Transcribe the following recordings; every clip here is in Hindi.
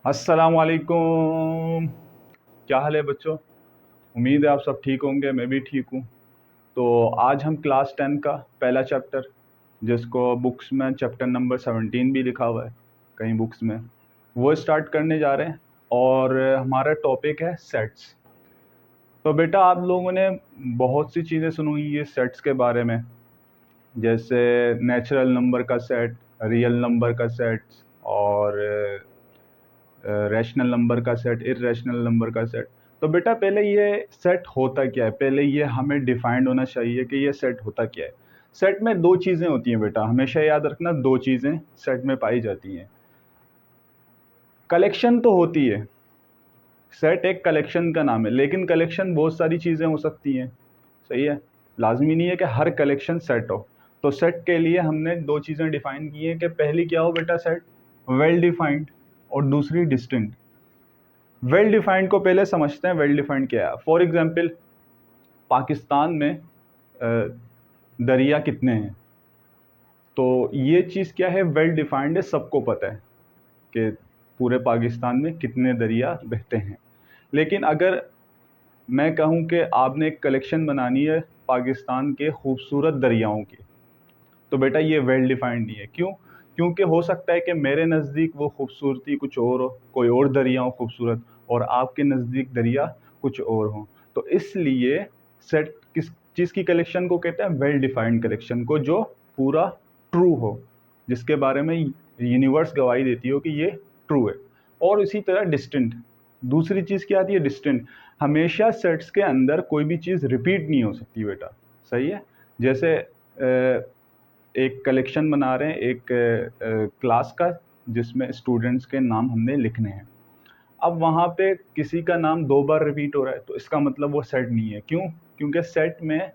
अस्सलाम वालेकुम। क्या हाल है बच्चों? उम्मीद है आप सब ठीक होंगे, मैं भी ठीक हूँ। तो आज हम क्लास 10 का पहला चैप्टर, जिसको बुक्स में चैप्टर नंबर 17 भी लिखा हुआ है कहीं बुक्स में, वो स्टार्ट करने जा रहे हैं। और हमारा टॉपिक है सेट्स। तो बेटा आप लोगों ने बहुत सी चीज़ें सुनी हुई है सेट्स के बारे में, जैसे नेचुरल नंबर का सेट, रियल नंबर का सेट, और रैशनल नंबर का सेट, इरेशनल नंबर का सेट। तो बेटा पहले ये सेट होता क्या है, पहले ये हमें डिफाइंड होना चाहिए कि ये सेट होता क्या है। सेट में दो चीज़ें होती हैं बेटा, हमेशा याद रखना, दो चीज़ें सेट में पाई जाती हैं। कलेक्शन तो होती है, सेट एक कलेक्शन का नाम है, लेकिन कलेक्शन बहुत सारी चीज़ें हो सकती हैं। सही है, लाजमी नहीं है कि हर कलेक्शन सेट हो। तो सेट के लिए हमने दो चीज़ें डिफाइन की हैं कि पहली क्या हो बेटा, सेट वेल डिफाइंड, और दूसरी डिस्टिंक्ट। वेल डिफाइंड को पहले समझते हैं, वेल डिफाइंड क्या है। फॉर एग्जांपल, पाकिस्तान में दरिया कितने हैं, तो ये चीज़ क्या है, वेल डिफाइंड है, सबको पता है कि पूरे पाकिस्तान में कितने दरिया बहते हैं। लेकिन अगर मैं कहूँ कि आपने एक कलेक्शन बनानी है पाकिस्तान के खूबसूरत दरियाओं की, तो बेटा ये वेल डिफाइंड नहीं है। क्यों? क्योंकि हो सकता है कि मेरे नज़दीक वो खूबसूरती कुछ और हो, कोई और दरिया हो खूबसूरत, और आपके नज़दीक दरिया कुछ और हो। तो इसलिए सेट किस चीज़ की कलेक्शन को कहते हैं, वेल डिफाइंड कलेक्शन को, जो पूरा ट्रू हो, जिसके बारे में यूनिवर्स गवाही देती हो कि ये ट्रू है। और इसी तरह डिस्टेंट, दूसरी चीज़ क्या आती है, डिस्टेंट। हमेशा सेट्स के अंदर कोई भी चीज़ रिपीट नहीं हो सकती बेटा। सही है, जैसे एक कलेक्शन बना रहे हैं एक क्लास का, जिसमें स्टूडेंट्स के नाम हमने लिखने हैं। अब वहाँ पे किसी का नाम दो बार रिपीट हो रहा है, तो इसका मतलब वो सेट नहीं है। क्यों? क्योंकि सेट में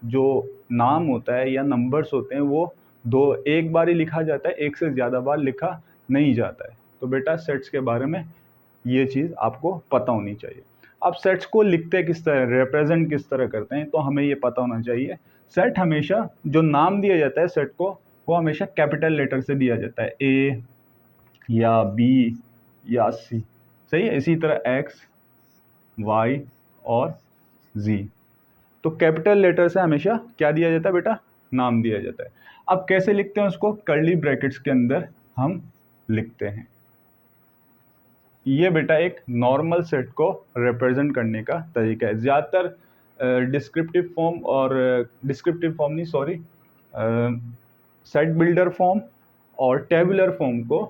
जो नाम होता है या नंबर्स होते हैं, वो एक बार ही लिखा जाता है, एक से ज़्यादा बार लिखा नहीं जाता है। तो बेटा सेट्स के बारे में ये चीज़ आपको पता होनी चाहिए। अब सेट्स को लिखते किस तरह, रिप्रेजेंट किस तरह करते हैं, तो हमें ये पता होना चाहिए। सेट हमेशा, जो नाम दिया जाता है सेट को, वो हमेशा कैपिटल लेटर से दिया जाता है, ए या बी या सी। सही है, इसी तरह एक्स, वाई और जी। तो कैपिटल लेटर से हमेशा क्या दिया जाता है बेटा, नाम दिया जाता है। अब कैसे लिखते हैं उसको, कर्ली ब्रैकेट्स के अंदर हम लिखते हैं। ये बेटा एक नॉर्मल सेट को रिप्रेजेंट करने का तरीका है। ज़्यादातर डिस्क्रिप्टिव फॉर्म, और डिस्क्रिप्टिव फॉर्म नहीं, सॉरी, सेट बिल्डर फॉर्म और टेबुलर फॉर्म को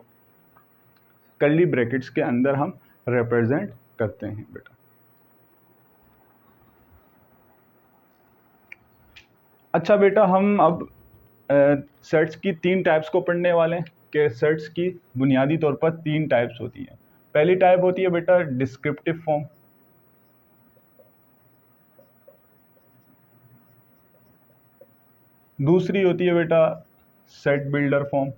कर्ली ब्रैकेट्स के अंदर हम रिप्रेजेंट करते हैं बेटा। अच्छा बेटा, हम अब सेट्स की तीन टाइप्स को पढ़ने वाले हैं, कि सेट्स की बुनियादी तौर पर तीन टाइप्स होती हैं। पहली टाइप होती है बेटा डिस्क्रिप्टिव फॉर्म, दूसरी होती है बेटा सेट बिल्डर फॉर्म,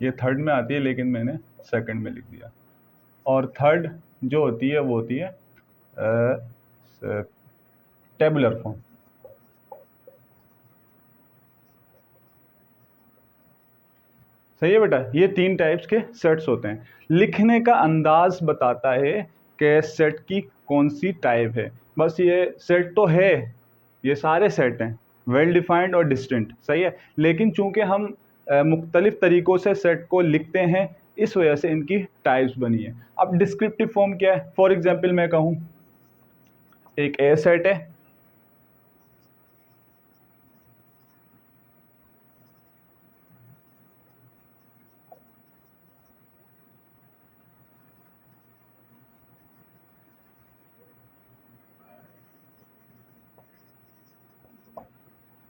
ये थर्ड में आती है लेकिन मैंने सेकंड में लिख दिया, और थर्ड जो होती है वो होती है टेबुलर फॉर्म। सही है बेटा, ये तीन टाइप्स के सेट्स होते हैं। लिखने का अंदाज बताता है कि सेट की कौन सी टाइप है। बस ये सेट तो है, ये सारे सेट हैं, वेल डिफाइंड और डिस्टिंक्ट। सही है, लेकिन चूंकि हम मुख्तलिफ तरीक़ों से सेट को लिखते हैं, इस वजह से इनकी टाइप्स बनी है। अब डिस्क्रिप्टिव फॉर्म क्या है? फॉर एग्जाम्पल मैं कहूँ एक ए सेट है,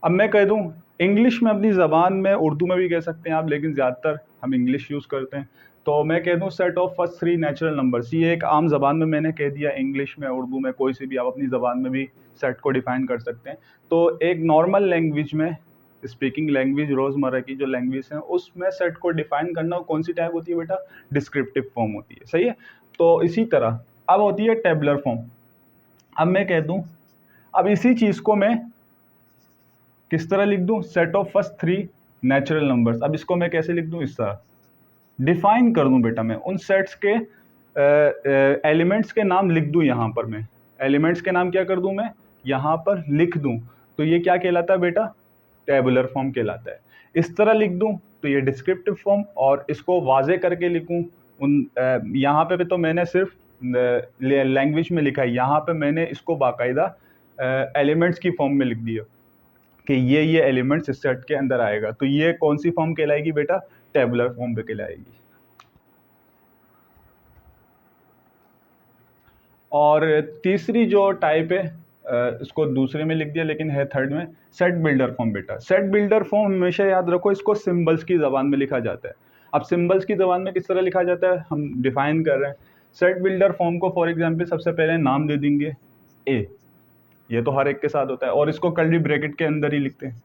अब मैं कह दूं इंग्लिश में, अपनी ज़बान में, उर्दू में भी कह सकते हैं आप, लेकिन ज़्यादातर हम इंग्लिश यूज़ करते हैं। तो मैं कह दूं set of first three natural numbers, ये एक आम ज़बान में मैंने कह दिया, इंग्लिश में, उर्दू में, कोई सी भी आप अपनी ज़बान में भी सेट को डिफाइन कर सकते हैं। तो एक नॉर्मल लैंग्वेज में, स्पीकिंग लैंग्वेज, रोज़मर्रा की जो लैंग्वेज है, उसमें सेट को डिफाइन करना कौन सी टाइप होती है बेटा, डिस्क्रिप्टिव फॉर्म होती है। सही है, तो इसी तरह अब होती है टेबुलर फॉर्म। अब मैं कह दूँ, अब इसी चीज़ को मैं किस तरह लिख दूं, set of first three natural numbers. अब इसको मैं कैसे लिख दूं, इस तरह डिफाइन कर दूं बेटा, मैं उन सेट्स के एलिमेंट्स के नाम लिख दूं, यहाँ पर मैं एलिमेंट्स के नाम क्या कर दूं, मैं यहाँ पर लिख दूं, तो ये क्या कहलाता है बेटा, टेबुलर फॉर्म कहलाता है। इस तरह लिख दूं तो ये डिस्क्रिप्टिव फॉर्म, और इसको वाजे करके लिखूं उन यहाँ पे तो मैंने सिर्फ लैंग्वेज में लिखा है, यहाँ पे मैंने इसको बाकायदा एलिमेंट्स की फॉर्म में लिख दिया कि ये एलिमेंट्स इस सेट के अंदर आएगा, तो ये कौन सी फॉर्म कहलाएगी बेटा, टेबुलर फॉर्म पे कहलाएगी। और तीसरी जो टाइप है, इसको दूसरे में लिख दिया लेकिन है थर्ड में, सेट बिल्डर फॉर्म बेटा। सेट बिल्डर फॉर्म हमेशा याद रखो, इसको सिंबल्स की ज़बान में लिखा जाता है। अब सिंबल्स की ज़बान में किस तरह लिखा जाता है, हम डिफाइन कर रहे हैं। सेट बिल्डर फॉर्म को फॉर एग्जांपल सबसे पहले नाम दे देंगे ए, ये तो हर एक के साथ होता है, और इसको कर्ली ब्रैकेट के अंदर ही लिखते हैं,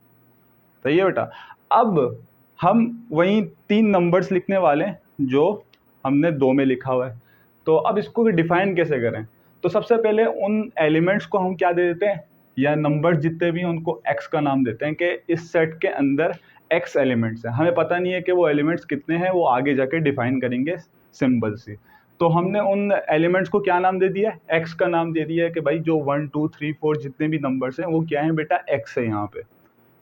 सही है बेटा। अब हम वहीं 3 नंबर्स लिखने वाले हैं जो हमने 2 में लिखा हुआ है, तो अब इसको डिफाइन कैसे करें, तो सबसे पहले उन एलिमेंट्स को हम क्या दे देते हैं, या नंबर्स जितने भी हैं उनको एक्स का नाम देते हैं कि इस सेट के अंदर एक्स एलिमेंट्स हैं। हमें पता नहीं है कि वो एलिमेंट्स कितने हैं, वो आगे जाके डिफाइन करेंगे सिंबल से। तो हमने उन एलिमेंट्स को क्या नाम दे दिया, एक्स का नाम दे दिया है कि भाई जो 1 2 3 4 जितने भी नंबर्स हैं वो क्या है बेटा, एक्स है यहाँ पे,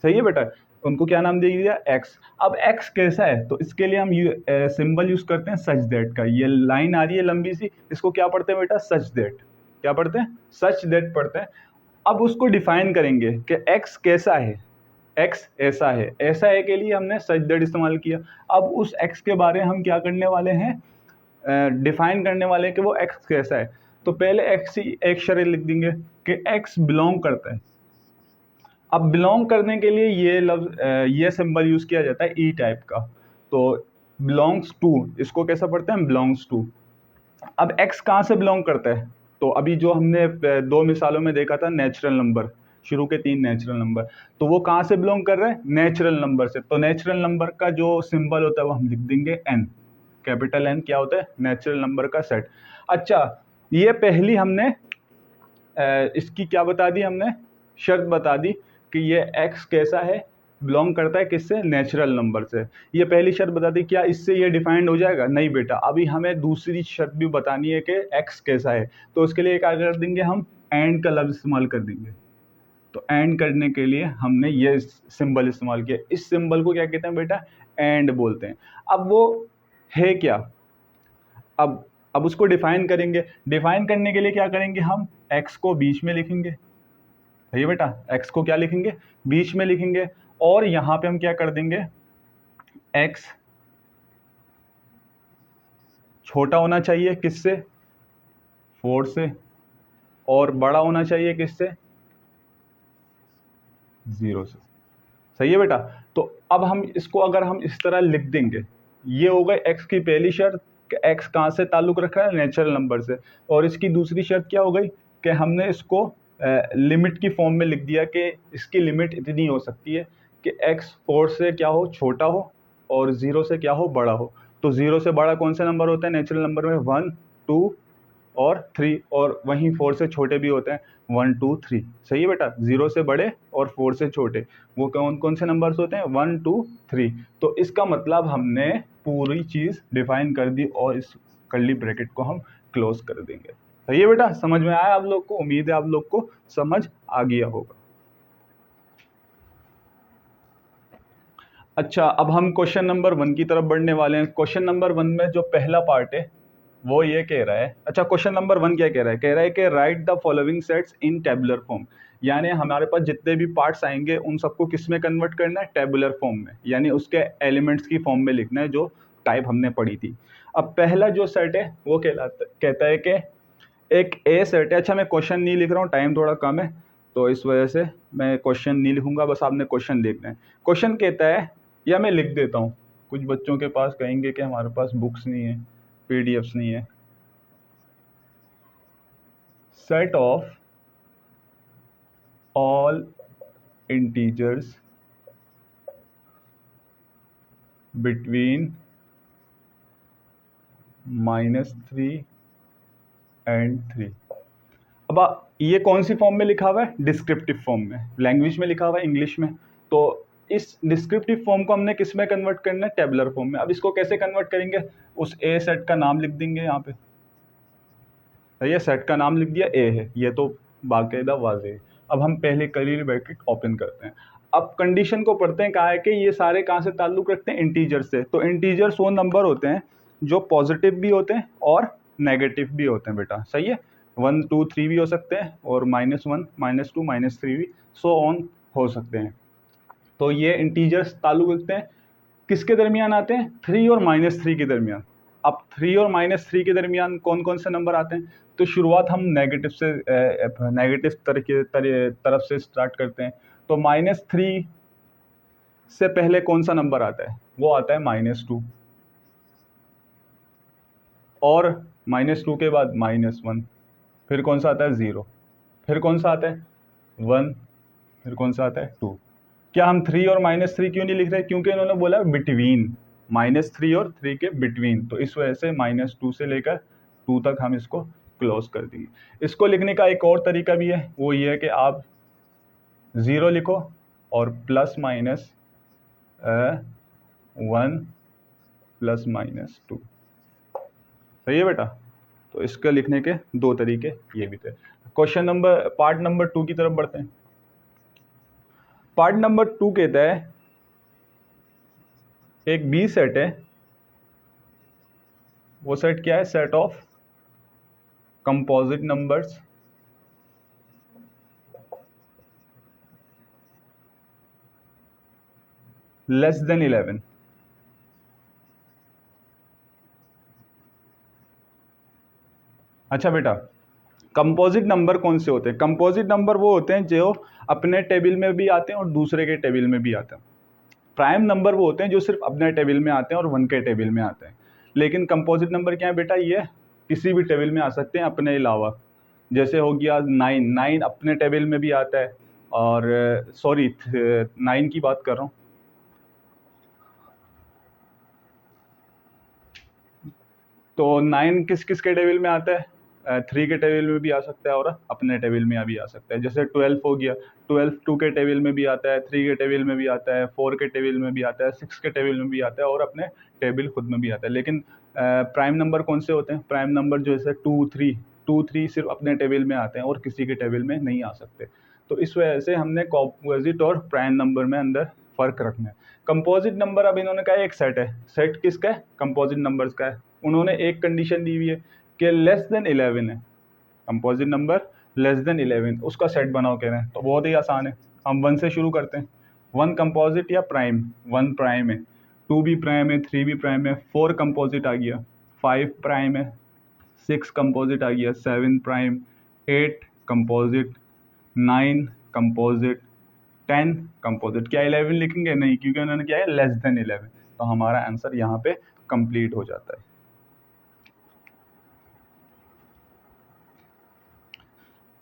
सही है बेटा। उनको क्या नाम दे दिया, एक्स। अब एक्स कैसा है, तो इसके लिए हम सिंबल यूज करते हैं सच दैट का। ये लाइन आ रही है लंबी सी, इसको क्या पढ़ते हैं बेटा, सच दैट। क्या पढ़ते हैं, सच दैट पढ़ते हैं। अब उसको डिफाइन करेंगे कि एक्स कैसा है, एक्स ऐसा है, ऐसा है के लिए हमने सच दैट इस्तेमाल किया। अब उस एक्स के बारे में हम क्या करने वाले हैं, डिफाइन करने वाले हैं कि वो एक्स कैसा है। तो पहले एक्स ही एक शर्त लिख देंगे कि एक्स बिलोंग करता है। अब बिलोंग करने के लिए ये लफ्ज ये सिंबल यूज किया जाता है ई टाइप का, तो बिलोंग्स टू, इसको कैसा पढ़ते हैं, बिलोंग्स टू। अब एक्स कहाँ से बिलोंग करता है, तो अभी जो हमने 2 मिसालों में देखा था नेचुरल नंबर, शुरू के 3 नेचुरल नंबर, तो वो कहाँ से बिलोंग कर रहे हैं, नेचुरल नंबर से। तो नेचुरल नंबर का जो सिंबल होता है वो हम लिख देंगे एन, कैपिटल एन क्या होता है, नेचुरल नंबर का सेट। अच्छा, ये पहली हमने इसकी क्या बता दी, हमने शर्त बता दी कि ये x कैसा है, बिलोंग करता है किससे, नेचुरल नंबर से। ये पहली शर्त बता दी, क्या इससे ये डिफाइंड हो जाएगा, नहीं बेटा, अभी हमें दूसरी शर्त भी बतानी है कि x कैसा है। तो उसके लिए क्या कर देंगे, हम एंड का लफ्ज इस्तेमाल कर देंगे। तो एंड करने के लिए हमने ये सिंबल इस्तेमाल किया। इस सिंबल को क्या कहते हैं बेटा, एंड बोलते हैं। अब वो है क्या, अब उसको डिफाइन करेंगे। डिफाइन करने के लिए क्या करेंगे, हम x को बीच में लिखेंगे, सही है बेटा, x को क्या लिखेंगे, बीच में लिखेंगे। और यहाँ पे हम क्या कर देंगे, x छोटा होना चाहिए किससे, 4 से, और बड़ा होना चाहिए किससे, 0 से, सही है बेटा। तो अब हम इसको अगर हम इस तरह लिख देंगे, ये हो गई x की पहली शर्त कि x कहाँ से ताल्लुक़ रखा है, नेचुरल नंबर से। और इसकी दूसरी शर्त क्या हो गई कि हमने इसको लिमिट की फॉर्म में लिख दिया कि इसकी लिमिट इतनी हो सकती है कि x 4 से क्या हो, छोटा हो, और 0 से क्या हो, बड़ा हो। तो 0 से बड़ा कौन सा नंबर होता है नेचुरल नंबर में, 1 2 और 3, और वहीं 4 से छोटे भी होते हैं, 1 2 3, सही है बेटा। 0 से बड़े और 4 से छोटे वो कौन कौन से नंबर्स होते हैं, 1 2 3। तो इसका मतलब हमने पूरी चीज़ डिफाइन कर दी, और इस कर्ली ब्रैकेट को हम क्लोज कर देंगे। सही है बेटा, समझ में आया आप लोग को, उम्मीद है आप लोग को समझ आ गया होगा। अच्छा, अब हम क्वेश्चन नंबर 1 की तरफ बढ़ने वाले हैं। क्वेश्चन नंबर 1 में जो पहला पार्ट है वो ये कह रहा है, अच्छा क्वेश्चन नंबर 1 क्या कह रहा है कि right the following sets in tabular form. यानी हमारे पास जितने भी पार्ट्स आएंगे उन सबको किस में कन्वर्ट करना है, टेबुलर फॉर्म में, यानी उसके एलिमेंट्स की फॉर्म में लिखना है जो टाइप हमने पढ़ी थी। अब पहला जो सेट है वो कहता है कि एक ए सेट है। अच्छा, मैं क्वेश्चन नहीं लिख रहा हूँ, टाइम थोड़ा कम है तो इस वजह से मैं क्वेश्चन नहीं लिखूंगा, बस आपने क्वेश्चन देखना है। क्वेश्चन कहता है, या मैं लिख देता हूँ, कुछ बच्चों के पास कहेंगे कि हमारे पास बुक्स नहीं है, पीडीएफ्स नहीं है। set of all integers between -3 and 3। अब ये कौन सी फॉर्म में लिखा हुआ है, डिस्क्रिप्टिव फॉर्म में, लैंग्वेज में लिखा हुआ है इंग्लिश में। तो इस डिस्क्रिप्टिव फॉर्म को हमने किस में कन्वर्ट करना है, टेबुलर फॉर्म में। अब इसको कैसे कन्वर्ट करेंगे, उस ए सेट का नाम लिख देंगे यहाँ पे, ये सेट का नाम लिख दिया ए है, ये तो बाकायदा वाज़ेह है। अब हम पहले कर्ली ब्रैकेट ओपन करते हैं। अब कंडीशन को पढ़ते हैं, कहा है कि ये सारे कहाँ से ताल्लुक़ रखते हैं, इंटीजर से। तो इंटीजर्स वो नंबर होते हैं जो पॉजिटिव भी होते हैं और नेगेटिव भी होते हैं बेटा, सही है। 1 2 3 भी हो सकते हैं और -1 -2 -3 भी सो ऑन हो सकते हैं। तो ये इंटीजर्स ताल्लुक़ रखते हैं किसके दरमियान आते हैं, 3 और -3 के दरमियान। अब 3 और -3 के दरमियान कौन कौन से नंबर आते हैं, तो शुरुआत हम नेगेटिव से नेगेटिव तरफ से स्टार्ट करते हैं। तो -3 से पहले कौन सा नंबर आता है, वो आता है -2, और -2 के बाद -1, फिर कौन सा आता है 0, फिर कौन सा आता है 1, फिर कौन सा आता है 2। क्या हम 3 और -3 क्यों नहीं लिख रहे, क्योंकि इन्होंने बोला बिटवीन, -3 और 3 के बिटवीन, तो इस वजह से -2 से लेकर 2 तक हम इसको क्लोज कर देंगे। इसको लिखने का एक और तरीका भी है, वो ये है कि आप 0 लिखो और +- 1 +- 2, सही है बेटा। तो इसका लिखने के दो तरीके ये भी थे। पार्ट नंबर 2 की तरफ बढ़ते हैं। पार्ट नंबर 2 कहता है एक बी सेट है, वो सेट क्या है, set of composite numbers less than 11। अच्छा बेटा, कंपोजिट नंबर कौन से होते हैं, कंपोजिट नंबर वो होते हैं जो अपने टेबल में भी आते हैं और दूसरे के टेबल में भी आते हैं। प्राइम नंबर वो होते हैं जो सिर्फ अपने टेबल में आते हैं और 1 के टेबल में आते हैं। लेकिन कंपोजिट नंबर क्या है बेटा, ये किसी भी टेबल में आ सकते हैं अपने अलावा। जैसे हो गया 9 अपने टेबल में भी आता है, और सॉरी 9 की बात कर रहा हूँ। तो 9 किस किस के टेबल में आता है, 3 के टेबल में भी आ सकता है और अपने टेबल में भी आ सकता है। जैसे 12 हो गया, 12 2 के टेबल में भी आता है, 3 के टेबल में भी आता है, 4 के टेबल में भी आता है, 6 के टेबल में भी आता है और अपने टेबल खुद में भी आता है। लेकिन प्राइम नंबर कौन से होते हैं, प्राइम नंबर जो है 2 3 सिर्फ अपने टेबल में आते हैं और किसी के टेबल में नहीं आ सकते। तो इस वजह से हमने कॉम्पोजिट और प्राइम नंबर में अंदर फ़र्क रखना है। कंपोजिट नंबर, अब इन्होंने कहा एक सेट है, सेट किसका है, कंपोजिट नंबर्स का है। उन्होंने एक कंडीशन दी हुई है कि लेस देन 11 है, कंपोजिट नंबर लेस देन 11, उसका सेट बनाओ कह रहे हैं। तो बहुत ही आसान है, हम 1 से शुरू करते हैं। 1 कंपोजिट या प्राइम, 1 प्राइम है, 2 भी प्राइम है, 3 भी प्राइम है, 4 कंपोजिट आ गया, 5 प्राइम है, 6 कंपोजिट आ गया, 7 प्राइम, 8 कंपोजिट, 9 कंपोजिट, 10 कंपोजिट। क्या 11 लिखेंगे, नहीं, क्योंकि उन्होंने क्या है लेस देन 11। तो हमारा आंसर यहाँ पे कंप्लीट हो जाता है।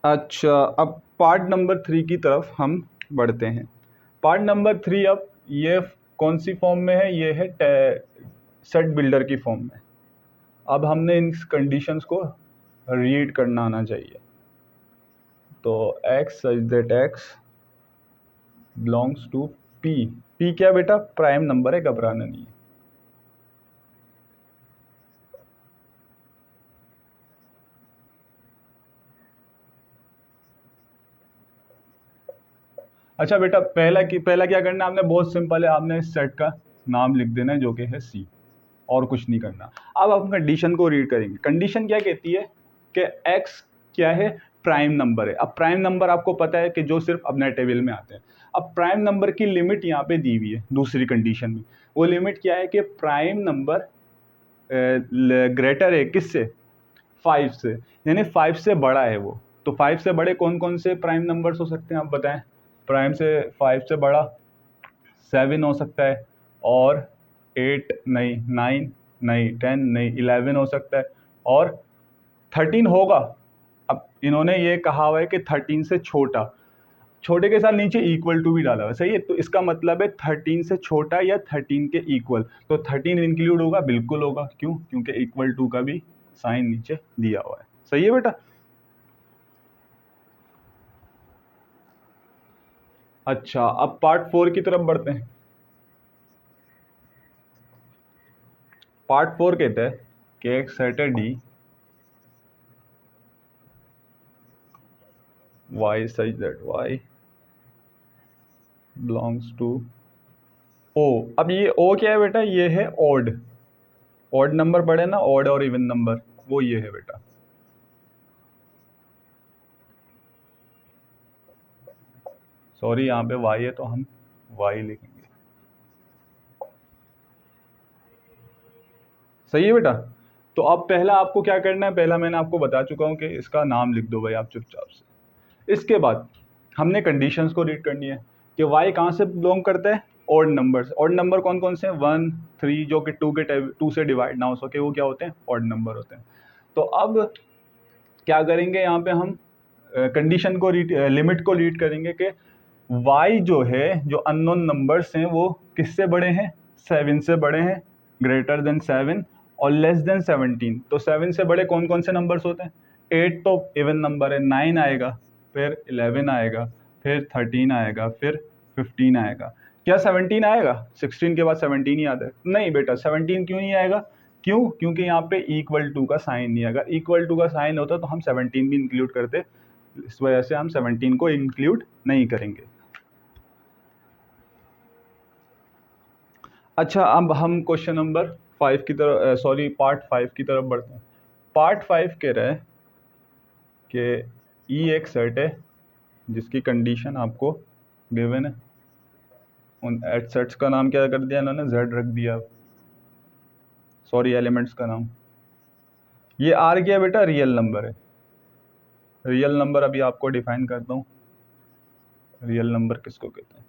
अच्छा, अब पार्ट नंबर 3 की तरफ हम बढ़ते हैं। पार्ट नंबर 3 अब ये कौन सी फॉर्म में है, ये है सेट बिल्डर की फॉर्म में। अब हमने इन कंडीशंस को रीड करना आना चाहिए। तो x such that x belongs to p। p क्या बेटा, प्राइम नंबर है, घबराना नहीं है। अच्छा बेटा, पहला क्या करना है, आपने बहुत सिंपल है, आपने इस सेट का नाम लिख देना है जो कि है सी, और कुछ नहीं करना। अब हम कंडीशन को रीड करेंगे। कंडीशन क्या कहती है कि x क्या है, प्राइम नंबर है। अब प्राइम नंबर आपको पता है कि जो सिर्फ अपने टेबल में आते हैं। अब प्राइम नंबर की लिमिट यहाँ पे दी हुई है दूसरी कंडीशन में। वो लिमिट क्या है कि प्राइम नंबर ग्रेटर है किससे, 5 से, यानी 5 से बड़ा है वो। तो 5 से बड़े कौन कौन से प्राइम नंबर्स हो सकते हैं, आप बताएं। प्राइम से 5 से बड़ा 7 हो सकता है, और 8 नहीं, 9 नहीं, 10 नहीं, 11 हो सकता है, और 13 होगा। अब इन्होंने ये कहा हुआ है कि 13 से छोटा, छोटे के साथ नीचे इक्वल टू भी डाला हुआ है, सही है। तो इसका मतलब है 13 से छोटा या 13 के इक्वल। तो 13 इंक्लूड होगा, बिल्कुल होगा, क्यों, क्योंकि इक्वल टू का भी साइन नीचे दिया हुआ है, सही है बेटा। अच्छा, अब पार्ट 4 की तरफ बढ़ते हैं। पार्ट 4 कहते हैं कि एक सेट है D Y such that Y belongs to O. अब ये ओ क्या है बेटा? ये है ऑड। ऑड नंबर पढ़े ना, ऑड और इवन नंबर, वो ये है बेटा। सॉरी, यहाँ पे वाई है तो हम वाई लिखेंगे। सही है बेटा। तो अब पहला आपको क्या करना है, पहला मैंने आपको बता चुका हूँ कि इसका नाम लिख दो भाई आप चुपचाप से। इसके बाद हमने कंडीशंस को रीड करनी है कि वाई कहाँ से बिलोंग करता है? Odd numbers. ऑड नंबर कौन कौन से हैं? 1 3 जो कि 2 से डिवाइड ना हो सके, वो क्या होते हैं? ऑड नंबर होते हैं। तो अब क्या करेंगे, यहाँ पे हम कंडीशन को रीड, लिमिट को रीड करेंगे कि y जो है, जो अननोन नंबर्स हैं वो किससे बड़े हैं? 7 से बड़े हैं, ग्रेटर देन 7 और लेस देन 17। तो 7 से बड़े कौन कौन से नंबर्स होते हैं? 8 तो इवन नंबर है, 9 आएगा, फिर 11 आएगा, फिर 13 आएगा, फिर 15 आएगा। क्या 17 आएगा? 16 के बाद 17 ही आता है? नहीं बेटा, 17 क्यों नहीं आएगा? क्यों? क्योंकि यहाँ पे इक्वल टू का साइन नहीं है। अगर इक्वल टू का साइन होता तो हम 17 भी इंक्लूड करते, इस वजह से हम 17 को इंक्लूड नहीं करेंगे। अच्छा, अब हम क्वेश्चन नंबर 5 की तरफ, सॉरी पार्ट 5 की तरफ बढ़ते हैं। पार्ट 5 कह रहा है कि ई एक सेट है जिसकी कंडीशन आपको गिवन है। उन एट सेट्स का नाम क्या कर दिया इन्होंने? जेड रख दिया। सॉरी, एलिमेंट्स का नाम। ये आर क्या बेटा? रियल नंबर है। रियल नंबर अभी आपको डिफाइन करता हूँ। रियल नंबर किसको कहते हैं?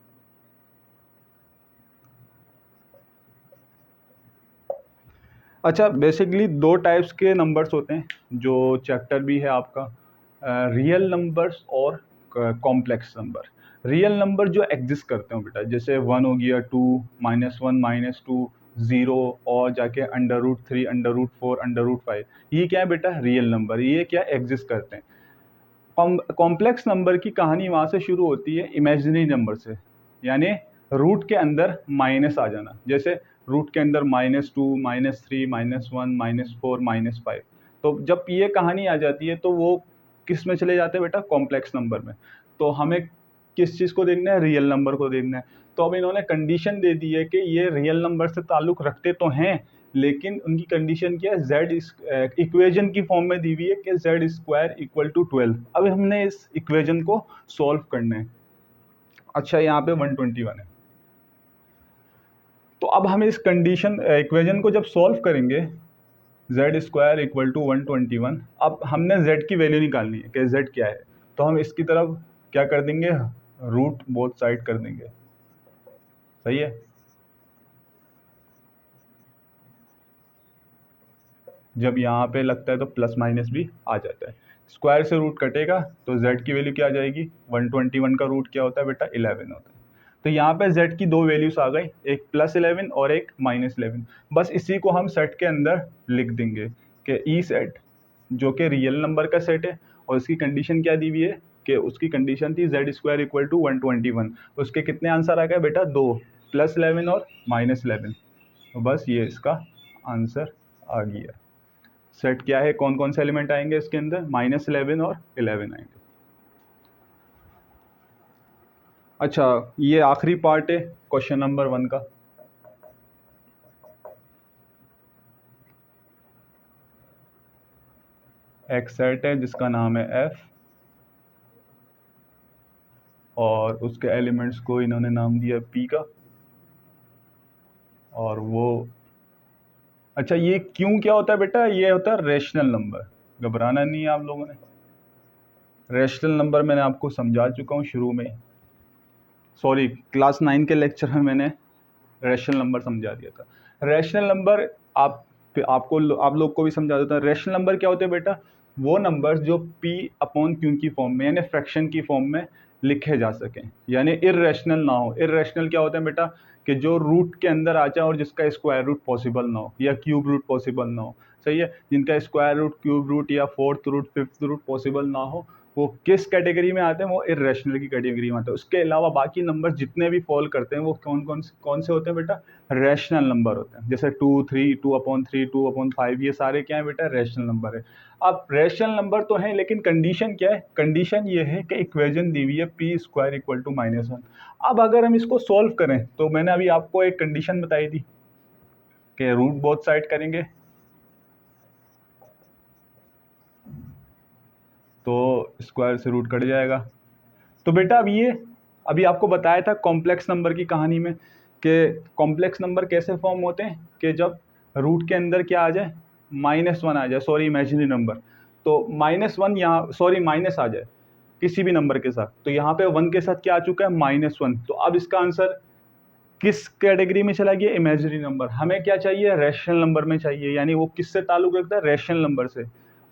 अच्छा, बेसिकली दो टाइप्स के नंबर्स होते हैं जो चैप्टर भी है आपका, रियल नंबर्स और कॉम्प्लेक्स नंबर। रियल नंबर जो एग्जिस्ट करते हो बेटा, जैसे 1 हो गया, 2, -1, -2, 0 और जाके √3, √4, √5, ये क्या है बेटा? Real number. ये क्या एग्जिस्ट करते हैं। कॉम्प्लेक्स नंबर की कहानी वहाँ से शुरू होती है इमेजिनरी नंबर से, यानी रूट के अंदर माइनस आ जाना। जैसे रूट के अंदर -2, -3, -1, -4, -5। तो जब ये कहानी आ जाती है तो वो किस में चले जाते हैं बेटा? कॉम्प्लेक्स नंबर में। तो हमें किस चीज़ को देखना है? रियल नंबर को देखना है। तो अब इन्होंने कंडीशन दे दी है कि ये रियल नंबर से ताल्लुक़ रखते तो हैं, लेकिन उनकी कंडीशन क्या है? जेड इक्वेजन की फॉर्म में दी हुई है कि जेड स्क्वायर इक्वल टू 12। अब हमने इस इक्वेजन को सॉल्व करना है। अच्छा, यहाँ पे 121 है। तो अब हम इस कंडीशन इक्वेजन को जब सॉल्व करेंगे, जेड स्क्वायर इक्वल टू 121, अब हमने जेड की वैल्यू निकालनी है कि जेड क्या है। तो हम इसकी तरफ क्या कर देंगे? रूट बोथ साइड कर देंगे। सही है। जब यहाँ पे लगता है तो प्लस माइनस भी आ जाता है। स्क्वायर से रूट कटेगा तो z की वैल्यू क्या आ जाएगी? 121 का रूट क्या होता है बेटा? 11 होता है। तो यहाँ पे z की दो वैल्यूज आ गई, एक +11 और एक -11। बस इसी को हम सेट के अंदर लिख देंगे कि ई सेट जो कि रियल नंबर का सेट है, और इसकी कंडीशन क्या दी हुई है कि उसकी कंडीशन थी जेड स्क्वायर इक्वल टू 121। उसके कितने आंसर आ गए बेटा? 2, +11 और -11। तो बस ये इसका आंसर आ गया। सेट क्या है? कौन कौन से एलिमेंट आएंगे इसके अंदर? -11 और 11 आएंगे। अच्छा, ये आखिरी पार्ट है क्वेश्चन नंबर 1 का। एक सेट है जिसका नाम है एफ, और उसके एलिमेंट्स को इन्होंने नाम दिया पी का। और वो, अच्छा ये क्यों क्या होता है बेटा? ये होता है रेशनल नंबर। घबराना नहीं है आप लोगों ने। रेशनल नंबर मैंने आपको समझा चुका हूँ शुरू में, सॉरी क्लास 9 के लेक्चर में मैंने रेशनल नंबर समझा दिया था। रैशनल नंबर आप लोग को भी समझा देता है। रैशनल नंबर क्या होते हैं बेटा? वो नंबर्स जो p अपॉन क्यू की फॉर्म में, यानी फ्रैक्शन की फॉर्म में लिखे जा सकें, यानी इर्रेशनल ना हो। इर्रेशनल क्या होता है बेटा? कि जो रूट के अंदर आ जाए और जिसका स्क्वायर रूट पॉसिबल ना हो या क्यूब रूट पॉसिबल ना हो। सही है। जिनका स्क्वायर रूट, क्यूब रूट या fourth root, fifth root possible ना हो, वो किस कैटेगरी में आते हैं, वो इर्रेशनल की कैटेगरी में आते हैं। उसके अलावा बाकी नंबर जितने भी फॉल करते हैं वो कौन से होते हैं बेटा, रैशनल नंबर होते हैं। जैसे 2, 3, 2/3, 2/5, ये सारे क्या है बेटा, रैशनल नंबर है। अब रैशनल नंबर तो हैं, लेकिन कंडीशन क्या है, कंडीशन ये है कि इक्वेशन दी हुई है p² = -1। अब अगर हम इसको सॉल्व करें तो मैंने अभी आपको एक कंडीशन बताई थी कि रूट बोथ साइड करेंगे तो स्क्वायर से रूट कट जाएगा। तो बेटा अब ये अभी आपको बताया था कॉम्प्लेक्स नंबर की कहानी में कि कॉम्प्लेक्स नंबर कैसे फॉर्म होते हैं कि जब रूट के अंदर क्या आ जाए, -1 आ जाए, सॉरी इमेजिनरी नंबर, तो -1 यहाँ, सॉरी माइनस आ जाए किसी भी नंबर के साथ, तो यहाँ पे 1 के साथ क्या आ चुका है, -1। तो अब इसका आंसर किस कैटेगरी में चला गया, इमेजिनरी नंबर। हमें क्या चाहिए, रैशनल नंबर में चाहिए, यानी वो किससे ताल्लुक रखता है, रैशनल नंबर से।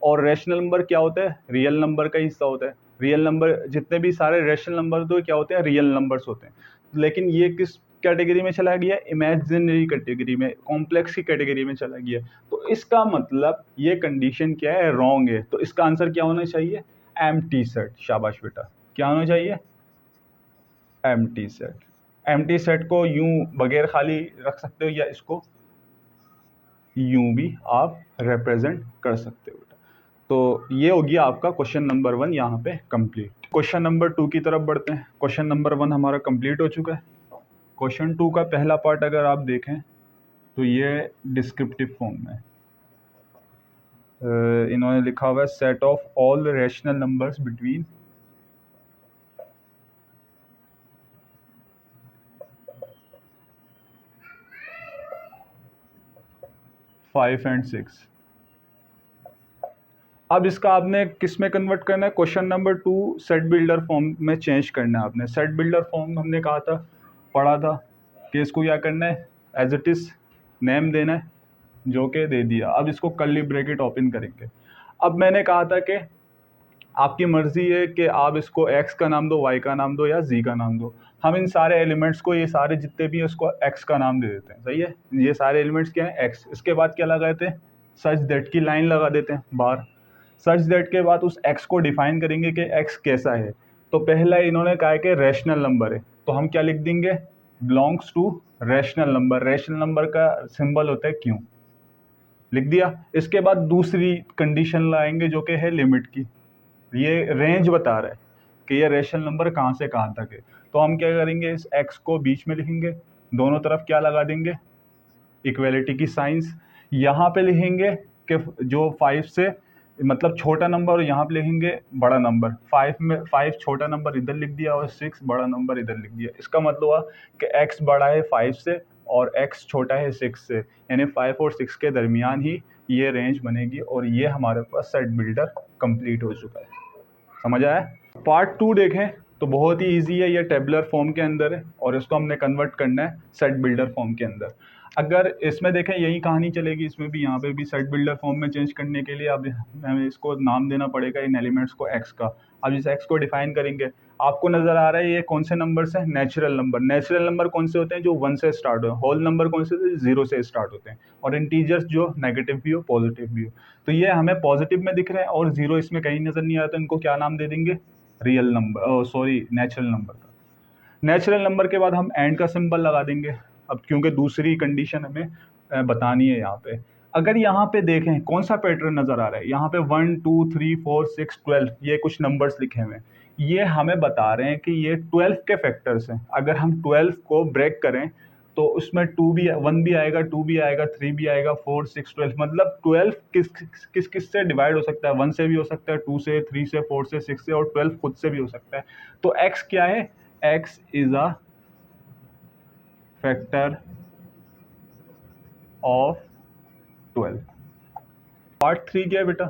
और रैशनल नंबर क्या होता है, रियल नंबर का हिस्सा होता है। रियल नंबर जितने भी सारे रैशनल नंबर तो क्या होते हैं, रियल नंबर्स होते हैं। लेकिन ये किस कैटेगरी में चला गया, इमेजिनरी कैटेगरी में, कॉम्प्लेक्स की कैटेगरी में चला गया। तो इसका मतलब ये कंडीशन क्या है, रॉन्ग है। तो इसका आंसर क्या होना चाहिए, एम्प्टी सेट। शाबाश बेटा, क्या होना चाहिए, एम्प्टी सेट। एम्प्टी सेट को यूं बगैर खाली रख सकते हो, या इसको यूं भी आप रिप्रेजेंट कर सकते हो बेटा। तो ये हो गया आपका क्वेश्चन नंबर 1 यहाँ पे कंप्लीट। क्वेश्चन नंबर 2 की तरफ बढ़ते हैं। क्वेश्चन नंबर 1 हमारा कंप्लीट हो चुका है। क्वेश्चन 2 का पहला पार्ट अगर आप देखें तो ये डिस्क्रिप्टिव फॉर्म में इन्होंने लिखा हुआ है set of all rational numbers between 5 and 6। अब इसका आपने किस में कन्वर्ट करना है, question number 2 set builder form में चेंज करना है आपने। सेट बिल्डर फॉर्म हमने कहा था, पढ़ा था कि इसको क्या करना है, एज इट इज़ नेम देना है, जो कि दे दिया। अब इसको कर्ली ब्रैकेट ओपन करेंगे। अब मैंने कहा था कि आपकी मर्ज़ी है कि आप इसको x का नाम दो, y का नाम दो या z का नाम दो। हम इन सारे एलिमेंट्स को, ये सारे जितने भी हैं उसको x का नाम दे देते हैं, सही है। ये सारे एलिमेंट्स क्या हैं, x। इसके बाद क्या लगाते हैं, सच दैट की लाइन लगा देते हैं बाहर। सच दैट के बाद उस x को डिफाइन करेंगे कि x कैसा है। तो पहला इन्होंने कहा है कि रैशनल नंबर है, तो हम क्या लिख देंगे, belongs to rational number. Rational number का सिंबल होता है क्यू, लिख दिया। इसके बाद दूसरी कंडीशन लाएंगे जो कि है लिमिट की। ये रेंज बता रहा है कि ये रैशनल नंबर कहाँ से कहाँ तक है। तो हम क्या करेंगे, इस x को बीच में लिखेंगे, दोनों तरफ क्या लगा देंगे, इक्वेलिटी की साइंस। यहाँ पे लिखेंगे कि जो 5 से मतलब छोटा नंबर, और यहाँ पे लिखेंगे बड़ा नंबर। 5 में 5 छोटा नंबर इधर लिख दिया और 6 बड़ा नंबर इधर लिख दिया। इसका मतलब हुआ कि x बड़ा है 5 से और x छोटा है 6 से, यानी 5 और 6 के दरमियान ही ये रेंज बनेगी। और ये हमारे पास सेट बिल्डर कंप्लीट हो चुका है। समझ आया। पार्ट 2 देखें तो बहुत ही इजी है, ये टेबुलर फॉर्म के अंदर है और इसको हमने कन्वर्ट करना है सेट बिल्डर फॉर्म के अंदर। अगर इसमें देखें यही कहानी चलेगी, इसमें भी, यहाँ पे भी सेट बिल्डर फॉर्म में चेंज करने के लिए अब हमें इसको नाम देना पड़ेगा इन एलिमेंट्स को x का। अब इस x को डिफाइन करेंगे। आपको नज़र आ रहा है ये कौन से नंबर्स हैं, नेचुरल नंबर। नेचुरल नंबर कौन से होते हैं, जो 1 से स्टार्ट हो। होल नंबर कौन से होते हैं, 0 से स्टार्ट होते हैं। और इंटीजर्स जो नेगेटिव भी हो पॉजिटिव भी हो। तो ये हमें पॉजिटिव में दिख रहे हैं और 0 इसमें कहीं नज़र नहीं आता, इनको क्या नाम दे देंगे, real number, sorry natural number का। नेचुरल नंबर के बाद हम एंड का सिंबल लगा देंगे, अब क्योंकि दूसरी कंडीशन हमें बतानी है यहाँ पे। अगर यहाँ पे देखें कौन सा पैटर्न नज़र आ रहा है, यहाँ पे 1 2 3 4 6 12 ये कुछ नंबर्स लिखे हुए हैं। ये हमें बता रहे हैं कि ये 12 के फैक्टर्स हैं। अगर हम 12 को ब्रेक करें तो उसमें 2 भी, 1 भी आएगा, 2 भी आएगा, 3 भी आएगा, 4 6 12, मतलब 12 किस किस किस से डिवाइड हो सकता है, 1 से भी हो सकता है, 2 से, 3 से, 4 से, 6 से, और 12 खुद से भी हो सकता है। तो x क्या है, x is a factor of 12। Part 3 क्या है बेटा,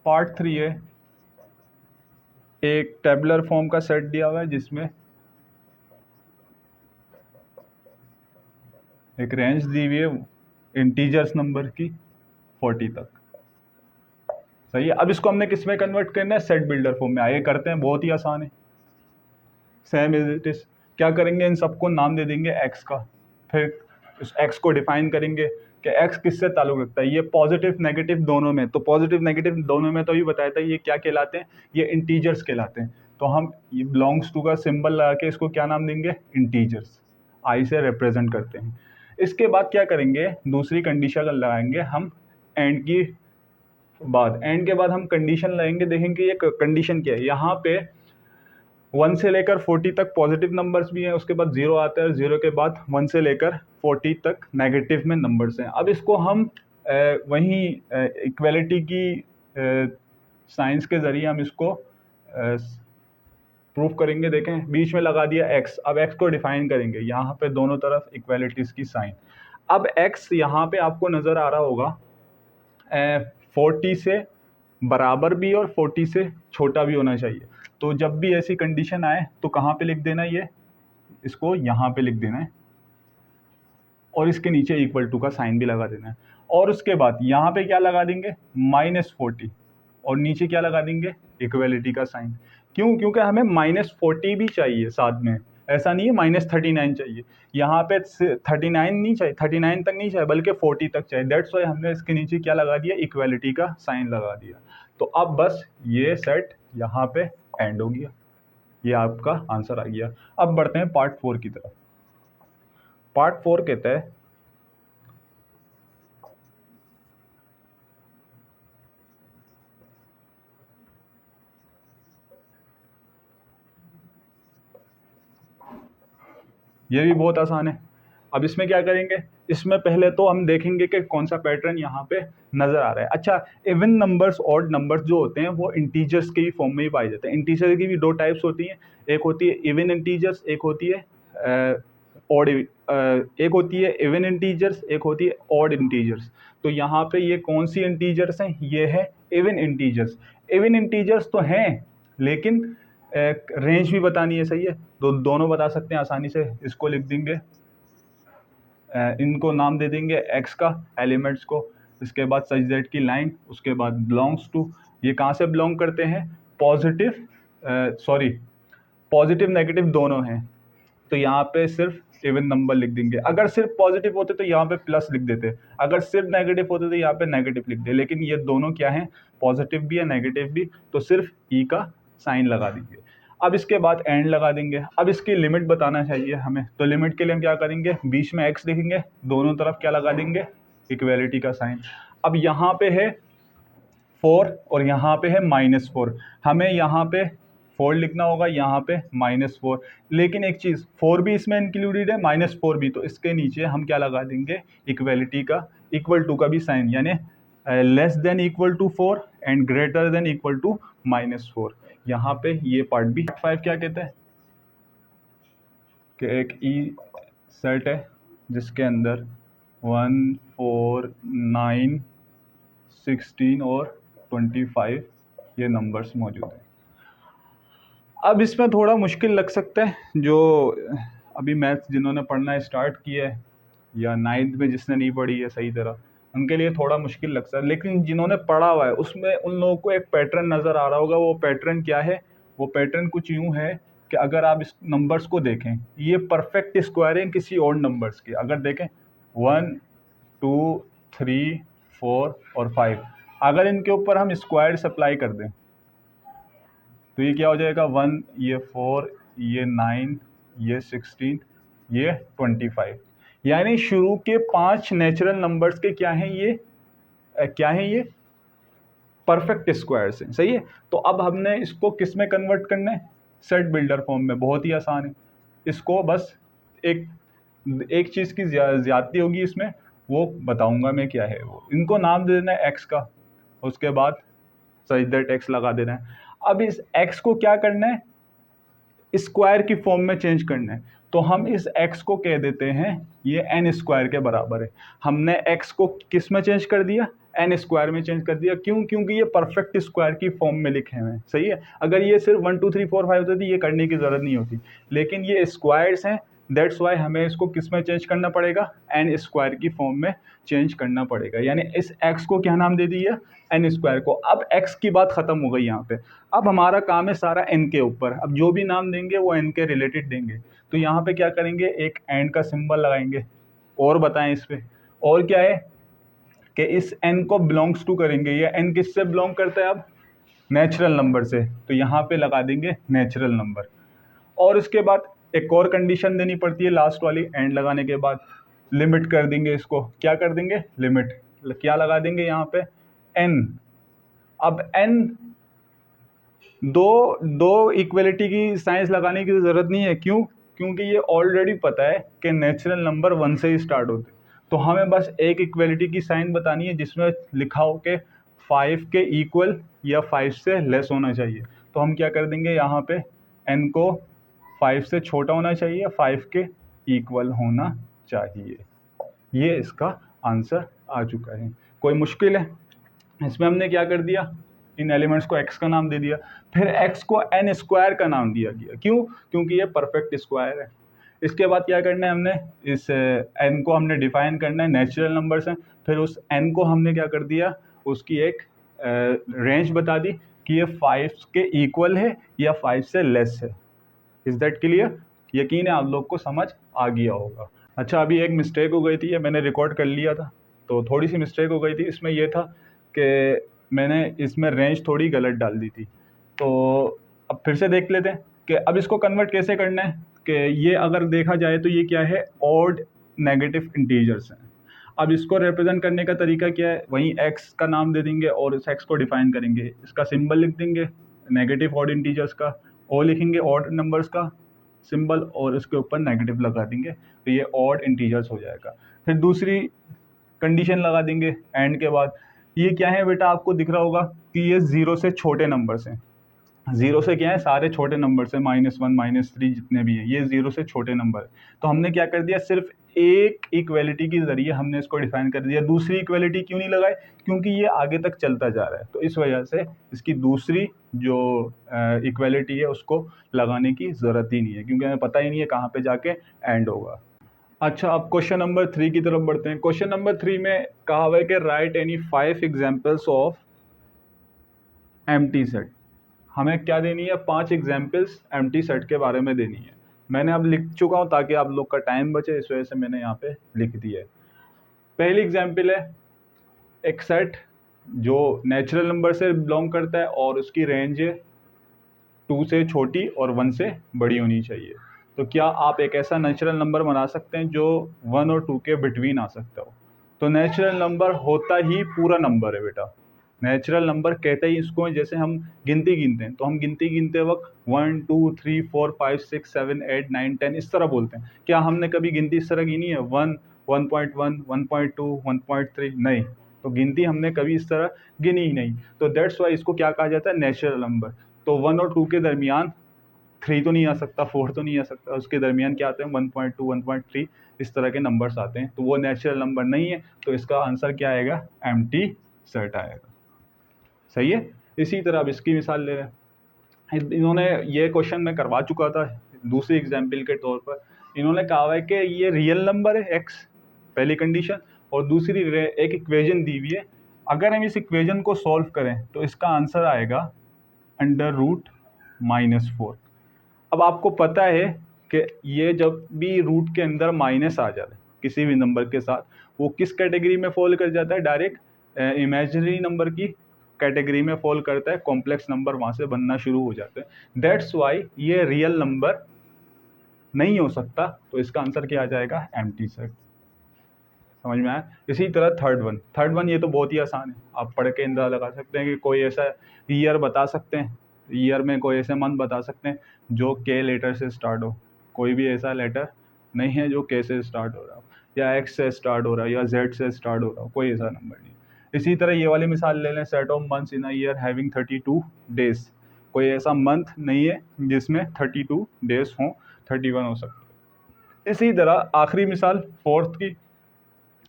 पार्ट 3 है एक टेबुलर फॉर्म का सेट दिया हुआ है जिसमें एक रेंज दी हुई है इंटीजर्स नंबर की 40 तक, सही है। अब इसको हमने किस में कन्वर्ट करना है, सेट बिल्डर फॉर्म में। आइए करते हैं, बहुत ही आसान है, सेम इज इट इज। क्या करेंगे, इन सबको नाम दे देंगे x का। फिर उस x को डिफाइन करेंगे कि x किससे ताल्लुक रखता है, ये पॉजिटिव नेगेटिव दोनों में, तो पॉजिटिव नेगेटिव दोनों में तो ये बताया था ये क्या कहलाते हैं, ये इंटीजर्स कहलाते हैं। तो हम ये बिलोंग्स टू का सिंबल लगा के इसको क्या नाम देंगे, इंटीजर्स, आई से रिप्रेजेंट करते हैं। इसके बाद क्या करेंगे, दूसरी कंडीशन लगाएंगे हम एंड की बाद, एंड के बाद हम कंडीशन लगाएंगे, देखेंगे ये कंडीशन क्या है। यहाँ पे 1 से लेकर 40 तक पॉजिटिव नंबर्स भी हैं, उसके बाद 0 आता है और 0 के बाद 1 से लेकर 40 तक नेगेटिव में नंबर्स हैं। अब इसको हम वहीं इक्वलिटी की साइंस के ज़रिए हम इसको प्रूफ करेंगे। देखें बीच में लगा दिया x, अब x को डिफाइन करेंगे, यहाँ पे दोनों तरफ इक्वलिटीज़ की साइन। अब x यहाँ पे आपको नज़र आ रहा होगा 40 से बराबर भी और 40 से छोटा भी होना चाहिए। तो जब भी ऐसी कंडीशन आए तो कहाँ पे लिख देना, ये इसको यहाँ पे लिख देना है और इसके नीचे इक्वल टू का साइन भी लगा देना है। और उसके बाद यहाँ पे क्या लगा देंगे, -40, और नीचे क्या लगा देंगे, इक्वलिटी का साइन। क्यों, क्योंकि हमें -40 भी चाहिए साथ में, ऐसा नहीं है -39 चाहिए। यहाँ पे 39 नहीं चाहिए, 39 तक नहीं चाहिए, बल्कि 40 तक चाहिए। दैट्स वाई हमने इसके नीचे क्या लगा दिया, इक्वलिटी का साइन लगा दिया। तो अब बस ये सेट यहाँ पे एंड हो गया, ये आपका आंसर आ गया। अब बढ़ते हैं पार्ट 4 की तरफ। पार्ट 4 कहता है ये भी बहुत आसान है। अब इसमें क्या करेंगे, इसमें पहले तो हम देखेंगे कि कौन सा पैटर्न यहाँ पे नज़र आ रहा है। अच्छा, इवन नंबर्स ऑड नंबर्स जो होते हैं वो इंटीजर्स के फॉर्म में ही पाए जाते हैं। इंटीजर की भी दो टाइप्स होती हैं, एक होती है इवन इंटीजर्स, एक होती है ऑड, एक होती है इवन इंटीजर्स, एक होती है ऑड इंटीजर्स। तो यहाँ पे ये कौन सी इंटीजर्स हैं, ये है इवन इंटीजर्स। इवन इंटीजर्स तो हैं लेकिन रेंज भी बतानी है, सही है, तो दोनों बता सकते हैं आसानी से। इसको लिख देंगे, इनको नाम दे देंगे x का, एलिमेंट्स को, इसके बाद सच दैट की लाइन, उसके बाद बिलोंग्स टू। ये कहाँ से बिलोंग करते हैं, पॉजिटिव नेगेटिव दोनों हैं। तो यहाँ पे सिर्फ इवन नंबर लिख देंगे। अगर सिर्फ पॉजिटिव होते तो यहाँ पे प्लस लिख देते, अगर सिर्फ नेगेटिव होते तो यहाँ पे नेगेटिव लिख दे, लेकिन ये दोनों क्या हैं, पॉजिटिव भी है नेगेटिव भी, तो सिर्फ ई का साइन लगा देंगे। अब इसके बाद एंड लगा देंगे। अब इसकी लिमिट बताना चाहिए हमें, तो लिमिट के लिए हम क्या करेंगे, बीच में x लिखेंगे, दोनों तरफ क्या लगा देंगे, इक्वलिटी का साइन। अब यहाँ पे है 4 और यहाँ पे है -4, हमें यहाँ पे 4 लिखना होगा, यहाँ पे -4। लेकिन एक चीज़, 4 भी इसमें इंक्लूडेड है, -4 भी, तो इसके नीचे हम क्या लगा देंगे, इक्वलिटी का इक्वल टू का भी साइन, यानी less than equal to 4 and greater than equal to -4। यहाँ पे ये पार्ट भी। 5 क्या कहते हैं कि एक ई सेट है जिसके अंदर 1, 4, 9, 16 और 25 ये नंबर्स मौजूद हैं। अब इसमें थोड़ा मुश्किल लग सकता है, जो अभी मैथ्स जिन्होंने पढ़ना स्टार्ट किया है या 9th में जिसने नहीं पढ़ी है सही तरह, उनके लिए थोड़ा मुश्किल लग सकता है। लेकिन जिन्होंने पढ़ा हुआ है उसमें उन लोगों को एक पैटर्न नज़र आ रहा होगा। वो पैटर्न क्या है, वो पैटर्न कुछ यूँ है कि अगर आप इस नंबर्स को देखें, ये परफेक्ट स्क्वायर हैं किसी और नंबर्स के। अगर देखें 1, 2, 3, 4 और 5, अगर इनके ऊपर हम स्क्वायर अप्लाई कर दें तो ये क्या हो जाएगा, 1, ये 4, ये 9, ये 16, ये 25। यानी शुरू के 5 नेचुरल नंबर्स के क्या हैं ये, क्या हैं ये, परफेक्ट स्क्वायर्स हैं, सही है। तो अब हमने इसको किस में कन्वर्ट करना है, सेट बिल्डर फॉर्म में। बहुत ही आसान है, इसको बस एक चीज़ की ज़्यादती होगी इसमें, वो बताऊंगा मैं क्या है वो। इनको नाम दे देना है एक्स का, उसके बाद सच दैट एक्स लगा देना है। अब इस एक्स को क्या करना है, स्क्वायर की फॉर्म में चेंज करना है। तो हम इस x को कह देते हैं ये n स्क्वायर के बराबर है। हमने x को किस में चेंज कर दिया, n स्क्वायर में चेंज कर दिया। क्यों, क्योंकि ये परफेक्ट स्क्वायर की फॉर्म में लिखे हुए हैं, सही है। अगर ये सिर्फ 1, 2, 3, 4, 5 होती थी ये करने की ज़रूरत नहीं होती, लेकिन ये स्क्वायर्स हैं, दैट्स वाई हमें इसको किस में चेंज करना पड़ेगा, n स्क्वायर की फॉर्म में चेंज करना पड़ेगा। यानी इस x को क्या नाम दे दिया, n स्क्वायर को। अब x की बात ख़त्म हो गई यहाँ पे। अब हमारा काम है सारा n के ऊपर। अब जो भी नाम देंगे वो n के रिलेटेड देंगे। तो यहाँ पे क्या करेंगे, एक एंड का सिंबल लगाएंगे। और बताएं इस पे, और क्या है, कि इस n को बिलोंग्स टू करेंगे, ये n किससे बिलोंग करता है? अब नेचुरल नंबर से, तो यहाँ पे लगा देंगे नेचुरल नंबर। और उसके बाद एक और कंडीशन देनी पड़ती है लास्ट वाली, एंड लगाने के बाद लिमिट कर देंगे इसको, क्या कर देंगे? लिमिट। क्या लगा देंगे यहाँ पे? n। अब n दो इक्वलिटी की साइंस लगाने की ज़रूरत नहीं है, क्यों? क्योंकि ये ऑलरेडी पता है कि नेचुरल नंबर 1 से ही स्टार्ट होते हैं। तो हमें बस एक इक्वलिटी की साइन बतानी है जिसमें लिखा हो कि 5 के इक्वल या 5 से लेस होना चाहिए। तो हम क्या कर देंगे यहाँ पे, n को 5 से छोटा होना चाहिए, 5 के इक्वल होना चाहिए। ये इसका आंसर आ चुका है। कोई मुश्किल है? इसमें हमने क्या कर दिया, इन एलिमेंट्स को x का नाम दे दिया, फिर x को n स्क्वायर का नाम दिया गया। क्यों? क्योंकि ये परफेक्ट स्क्वायर है। इसके बाद क्या करना है, हमने इस n को हमने डिफाइन करना है नेचुरल नंबर से। फिर उस n को हमने क्या कर दिया, उसकी एक रेंज बता दी कि ये 5 के इक्वल है या 5 से लेस है। Is that clear? यकीन है आप लोग को समझ आ गया होगा। अच्छा, अभी एक मिस्टेक हो गई थी, ये मैंने रिकॉर्ड कर लिया था, तो थोड़ी सी मिस्टेक हो गई थी। इसमें यह था कि मैंने इसमें रेंज थोड़ी गलत डाल दी थी। तो अब फिर से देख लेते हैं कि अब इसको कन्वर्ट कैसे करना है। कि ये अगर देखा जाए तो ये क्या है, ऑड नेगेटिव इंटीजर्स हैं। अब इसको रिप्रेजेंट करने का तरीका क्या है, वहीं x का नाम दे देंगे और इस x को डिफाइन करेंगे, इसका सिंबल लिख देंगे नेगेटिव ऑड इंटीजर्स का, और लिखेंगे ऑड नंबर्स का सिंबल और उसके ऊपर नेगेटिव लगा देंगे, तो ये ऑड इंटीजर्स हो जाएगा। फिर दूसरी कंडीशन लगा देंगे एंड के बाद। ये क्या है बेटा, आपको दिख रहा होगा कि ये 0 से छोटे नंबर्स हैं। 0 से क्या है, सारे छोटे नंबर से, -1 -3 जितने भी हैं, ये 0 से छोटे नंबर है। तो हमने क्या कर दिया, सिर्फ एक इक्वेलिटी के जरिए हमने इसको डिफाइन कर दिया। दूसरी इक्वेलिटी क्यों नहीं लगाई? क्योंकि ये आगे तक चलता जा रहा है, तो इस वजह से इसकी दूसरी जो इक्वेलिटी है उसको लगाने की ज़रूरत ही नहीं है, क्योंकि हमें पता ही नहीं है कहाँ पे जाके एंड होगा। अच्छा, अब क्वेश्चन नंबर 3 की तरफ बढ़ते हैं। क्वेश्चन नंबर 3 में कहा हुआ है कि right any 5 examples of empty set. हमें क्या देनी है, 5 एग्जाम्पल्स एम्प्टी सेट के बारे में देनी है। मैंने अब लिख चुका हूँ ताकि आप लोग का टाइम बचे, इस वजह से मैंने यहाँ पे लिख दिया है। पहली एग्जाम्पल है एक सेट जो नेचुरल नंबर से बिलोंग करता है और उसकी रेंज 2 से छोटी और 1 से बड़ी होनी चाहिए। तो क्या आप एक ऐसा नेचुरल नंबर बना सकते हैं जो 1 और 2 के बिटवीन आ सकता हो? तो नेचुरल नंबर होता ही पूरा नंबर है बेटा। नेचुरल नंबर कहते ही इसको, जैसे हम गिनती गिनते हैं तो हम गिनती गिनते वक्त 1 2 3 4 5 6 7 8 9 10 इस तरह बोलते हैं। क्या हमने कभी गिनती इस तरह गिनी है, 1 1.1 1.2 1.3? नहीं। तो गिनती हमने कभी इस तरह गिनी ही नहीं। तो दैट्स वाई इसको क्या कहा जाता है, नेचुरल नंबर। तो 1 और 2 के दरमियान 3 तो नहीं आ सकता, 4 तो नहीं आ सकता, उसके दरमियान क्या आते हैं, 1.2 1.3 इस तरह के नंबर्स आते हैं, तो वो नेचुरल नंबर नहीं है। तो इसका आंसर क्या आएगा, एम्प्टी सेट आएगा। सही है। इसी तरह अब इसकी मिसाल ले रहे हैं। इन्होंने ये क्वेश्चन मैं करवा चुका था दूसरी एग्जाम्पल के तौर पर। इन्होंने कहा है कि ये रियल नंबर है x, पहली कंडीशन, और दूसरी एक इक्वेशन दी हुई है। अगर हम इस इक्वेशन को सॉल्व करें तो इसका आंसर आएगा √-4। अब आपको पता है कि ये जब भी रूट के अंदर माइनस आ जाता है किसी भी नंबर के साथ, वो किस कैटेगरी में फॉल कर जाता है, डायरेक्ट इमेजिनरी नंबर की कैटेगरी में फॉल करता है, कॉम्प्लेक्स नंबर वहाँ से बनना शुरू हो जाते हैं। दैट्स वाई ये रियल नंबर नहीं हो सकता। तो इसका आंसर क्या आ जाएगा, एम्प्टी सेट। समझ में आया? इसी तरह थर्ड वन ये तो बहुत ही आसान है, आप पढ़ के अंदाजा लगा सकते हैं कि कोई ऐसा ईयर बता सकते हैं, ईयर में कोई ऐसे मंथ बता सकते हैं जो के लेटर से स्टार्ट हो। कोई भी ऐसा लेटर नहीं है जो के से स्टार्ट हो रहा हो, या एक्स से स्टार्ट हो रहा हो, या जेड से स्टार्ट हो रहा हो, कोई ऐसा नंबर नहीं। इसी तरह ये वाली मिसाल ले लें, set of months in a year having 32 days. कोई ऐसा मंथ नहीं है जिसमें 32 डेज हों, 31 हो सकता है। इसी तरह आखिरी मिसाल फोर्थ की,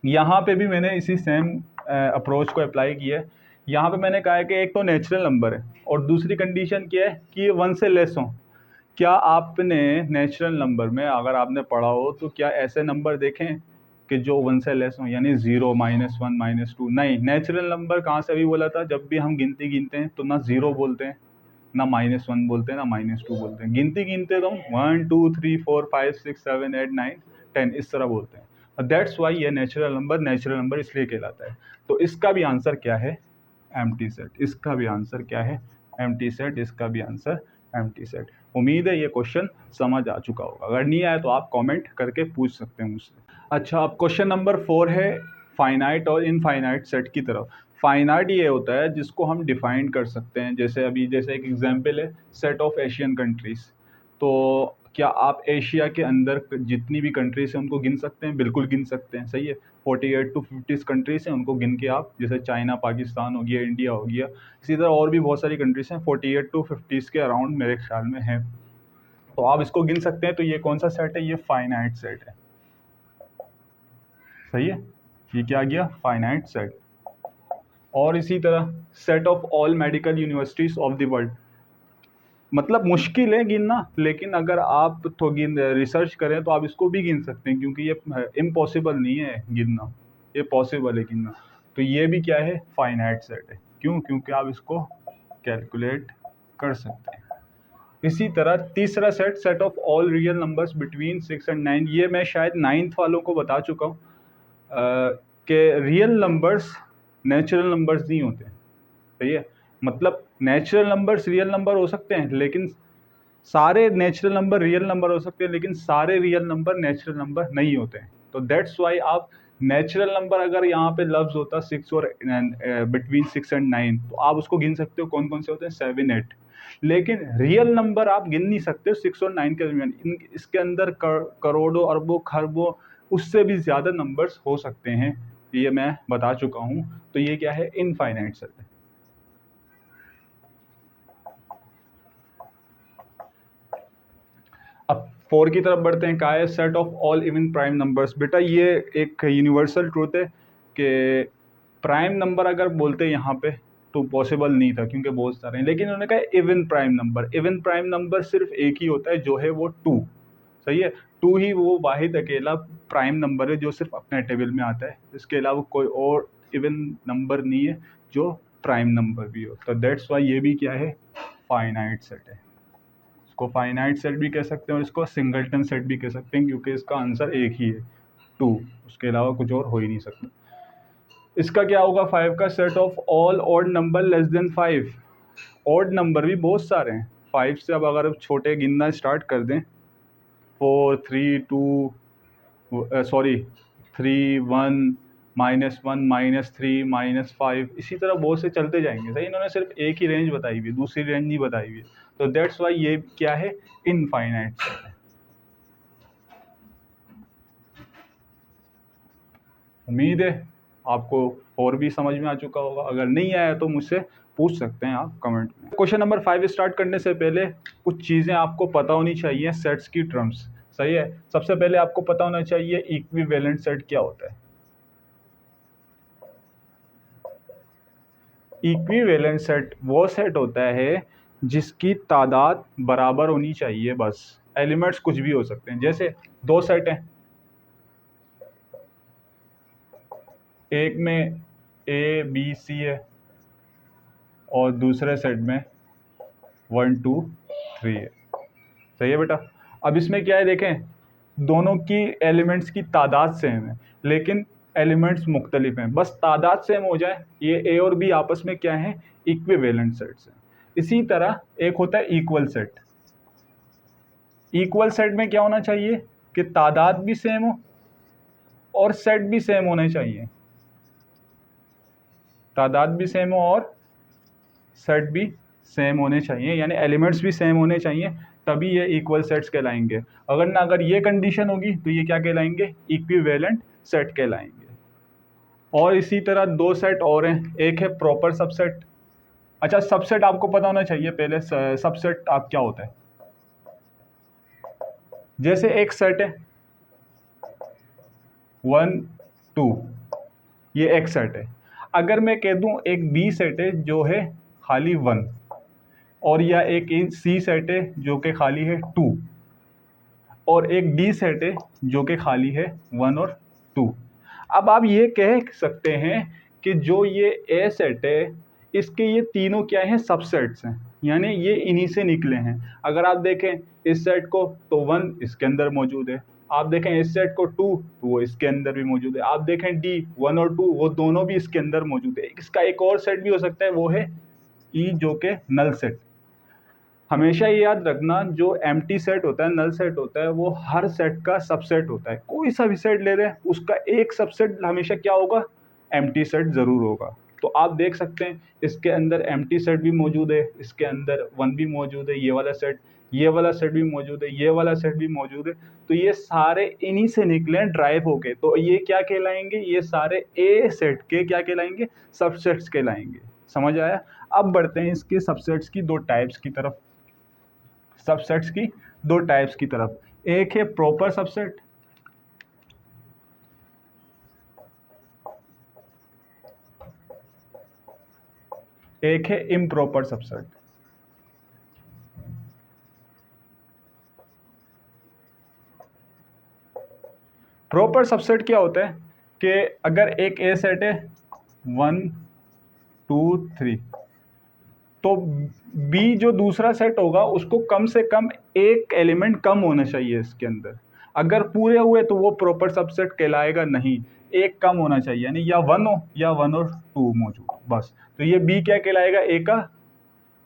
यहाँ पे भी मैंने इसी सेम अप्रोच को अप्लाई किया है। यहाँ पे मैंने कहा है कि एक तो नेचुरल नंबर है और दूसरी कंडीशन क्या है कि ये 1 से लेस हो। क्या आपने नेचुरल नंबर में अगर आपने पढ़ा हो तो क्या ऐसे नंबर देखें कि जो 1 से लेस हो, यानी 0 -1 -2? नहीं। नेचुरल नंबर कहाँ से अभी बोला था, जब भी हम गिनती गिनते हैं तो ना 0 बोलते हैं, ना -1 बोलते हैं, ना -2 बोलते हैं। गिनती गिनते तो हम 1 2 3 4 5 6 7 8 9 10 इस तरह बोलते हैं। दैट्स वाई ये नेचुरल नंबर इसलिए कहलाता है। तो इसका भी आंसर क्या है? Empty set. इसका भी आंसर क्या है? Empty set. इसका भी आंसर एम्प्टी सेट। उम्मीद है ये क्वेश्चन समझ आ चुका होगा। अगर नहीं आया तो आप कमेंट करके पूछ सकते हैं मुझसे। अच्छा, अब क्वेश्चन नंबर 4 है फाइनाइट और इनफाइनाइट सेट की तरफ। फाइनाइट ये होता है जिसको हम डिफाइन कर सकते हैं, जैसे एक एग्जांपल है सेट ऑफ एशियन कंट्रीज़। तो क्या आप एशिया के अंदर जितनी भी कंट्रीज हैं उनको गिन सकते हैं? बिल्कुल गिन सकते हैं, सही है। 48 to 50 कंट्रीज हैं, उनको गिन के आप, जैसे चाइना, पाकिस्तान हो गया, इंडिया हो गया, इसी तरह और भी बहुत सारी कंट्रीज हैं, 48 to 50 के अराउंड मेरे ख्याल में हैं। तो आप इसको गिन सकते हैं। तो ये कौन सा सेट है? ये फाइनाइट सेट है, सही है। ये क्या आ गया? Finite set. और इसी तरह set of all medical universities of the world, मतलब मुश्किल है गिनना, लेकिन अगर आप तो रिसर्च करें तो आप इसको भी गिन सकते हैं, क्योंकि ये इम्पॉसिबल नहीं है गिनना, ये पॉसिबल है गिनना। तो ये भी क्या है? फाइनाइट सेट है। क्यों? क्योंकि आप इसको कैलकुलेट कर सकते हैं। इसी तरह तीसरा set, set of all real numbers between 6 and 9। ये मैं शायद 9th वालों को बता चुका हूँ कि रियल नंबर्स नेचुरल नंबर्स नहीं होते, सही है। मतलब नेचुरल नंबर्स रियल नंबर हो सकते हैं, लेकिन सारे नेचुरल नंबर रियल नंबर हो सकते हैं, लेकिन सारे रियल नंबर नेचुरल नंबर नहीं होते हैं। तो दैट्स वाई आप नेचुरल नंबर, अगर यहाँ पे लफ्ज़ होता 6 और बिटवीन 6 and 9, तो आप उसको गिन सकते हो। कौन कौन से होते हैं? 7, 8। लेकिन रियल नंबर आप गिन नहीं सकते 6 और 9 के दरमियान। इसके अंदर करोड़ों, अरबों, खरबों, उससे भी ज़्यादा नंबर्स हो सकते हैं, ये मैं बता चुका हूँ। तो ये क्या है? इनफाइनाइट सेट है। अब 4 की तरफ बढ़ते हैं। क्या है? Set of all even prime numbers. बेटा ये एक यूनिवर्सल ट्रूथ है कि प्राइम नंबर अगर बोलते यहाँ पे तो पॉसिबल नहीं था, क्योंकि बहुत सारे हैं, लेकिन उन्होंने कहा even prime number. Even prime number सिर्फ एक ही होता है, जो है वो 2, सही है। 2 ही वो वाहिद अकेला प्राइम नंबर है जो सिर्फ अपने टेबल में आता है। इसके अलावा कोई और इवन नंबर नहीं है जो प्राइम नंबर भी हो। तो दैट्स वाई ये भी क्या है? फाइनाइट सेट है। इसको फाइनाइट सेट भी कह सकते हैं और इसको सिंगलटन सेट भी कह सकते हैं, क्योंकि इसका आंसर एक ही है, 2। उसके अलावा कुछ और हो ही नहीं सकता। इसका क्या होगा? 5 का set of all odd number less than 5। Odd number भी बहुत सारे हैं 5 से। अब अगर छोटे गिनना स्टार्ट कर दें, 4, 3, 2, सॉरी 3, 1, -1, -3, -5, इसी तरह बहुत से चलते जाएंगे, सही। इन्होंने सिर्फ एक ही रेंज बताई हुई है, दूसरी रेंज नहीं बताई हुई है। तो दैट्स वाई ये क्या है? इनफाइनाइट सेट है। उम्मीद है आपको और भी समझ में आ चुका होगा। अगर नहीं आया तो मुझसे पूछ सकते हैं आप कमेंट में। क्वेश्चन नंबर 5 स्टार्ट करने से पहले कुछ चीज़ें आपको पता होनी चाहिए सेट्स की टर्म्स, सही है। सबसे पहले आपको पता होना चाहिए इक्विवेलेंट सेट क्या होता है। इक्विवेलेंट सेट वो सेट होता है जिसकी तादाद बराबर होनी चाहिए, बस। एलिमेंट्स कुछ भी हो सकते हैं। जैसे दो सेट हैं, एक में ए बी सी है और दूसरे सेट में 1 2 3 है, सही है बेटा। अब इसमें क्या है? देखें, दोनों की एलिमेंट्स की तादाद सेम है, लेकिन एलिमेंट्स मुख्तलिफ हैं। बस तादाद सेम हो जाए, ये ए और बी आपस में क्या है? इक्विवेलेंट सेट्स हैं। इसी तरह एक होता है इक्वल सेट। इक्वल सेट में क्या होना चाहिए कि तादाद भी सेम हो और सेट भी सेम होने चाहिए। तादाद भी सेम हो और सेट भी सेम होने चाहिए, यानी एलिमेंट्स भी सेम होने चाहिए, तभी ये इक्वल सेट्स कहलाएंगे। अगर ये कंडीशन होगी तो ये क्या कहलाएंगे? इक्विवेलेंट सेट कहलाएंगे। और इसी तरह दो सेट और हैं, एक है प्रॉपर सबसेट। अच्छा, सबसेट आपको पता होना चाहिए पहले, सबसेट आप क्या होता है। जैसे एक सेट है 1 2, ये एक सेट है। अगर मैं कह दूं एक बी सेट है जो है खाली 1, और या एक सी सेट है जो कि खाली है 2, और एक डी सेट है जो कि खाली है 1 और 2। अब आप ये कह सकते हैं कि जो ये ए सेट है इसके ये तीनों क्या हैं? सबसेट्स हैं, यानी ये इन्हीं से निकले हैं। अगर आप देखें इस सेट को तो 1 इसके अंदर मौजूद है, आप देखें इस सेट को 2 तो वो इसके अंदर भी मौजूद है। आप देखें डी 1 और 2 वो दोनों भी इसके अंदर मौजूद है। इसका एक और सेट भी हो सकता है, वो है ई जो के नल सेट। हमेशा ये याद रखना, जो एम्प्टी सेट होता है, नल सेट होता है, वो हर सेट का सबसेट होता है। कोई सा भी सेट ले रहे हैं उसका एक सबसेट हमेशा क्या होगा, एम्प्टी सेट जरूर होगा। तो आप देख सकते हैं इसके अंदर एम्प्टी सेट भी मौजूद है, इसके अंदर 1 भी मौजूद है, ये वाला सेट भी मौजूद है, ये वाला सेट भी मौजूद है। तो ये सारे इन्हीं से निकले ड्राइव होके, तो ये क्या कहलाएंगे, ये सारे ए सेट के क्या कहलाएंगे, सबसेट्स कहलाएंगे। समझ आया? अब बढ़ते हैं इसके सबसेट्स की दो टाइप्स की तरफ। सबसेट्स की दो टाइप्स की तरफ, एक है प्रॉपर सबसेट, एक है इम्प्रॉपर सबसेट। प्रॉपर सबसेट क्या होता है कि अगर एक ए सेट है 1 2 3, तो बी जो दूसरा सेट होगा उसको कम से कम एक एलिमेंट कम होना चाहिए इसके अंदर। अगर पूरे हुए तो वो प्रॉपर सबसेट कहलाएगा नहीं, एक कम होना चाहिए, यानी या 1 हो या 1 और 2 मौजूद बस। तो ये बी क्या कहलाएगा, ए का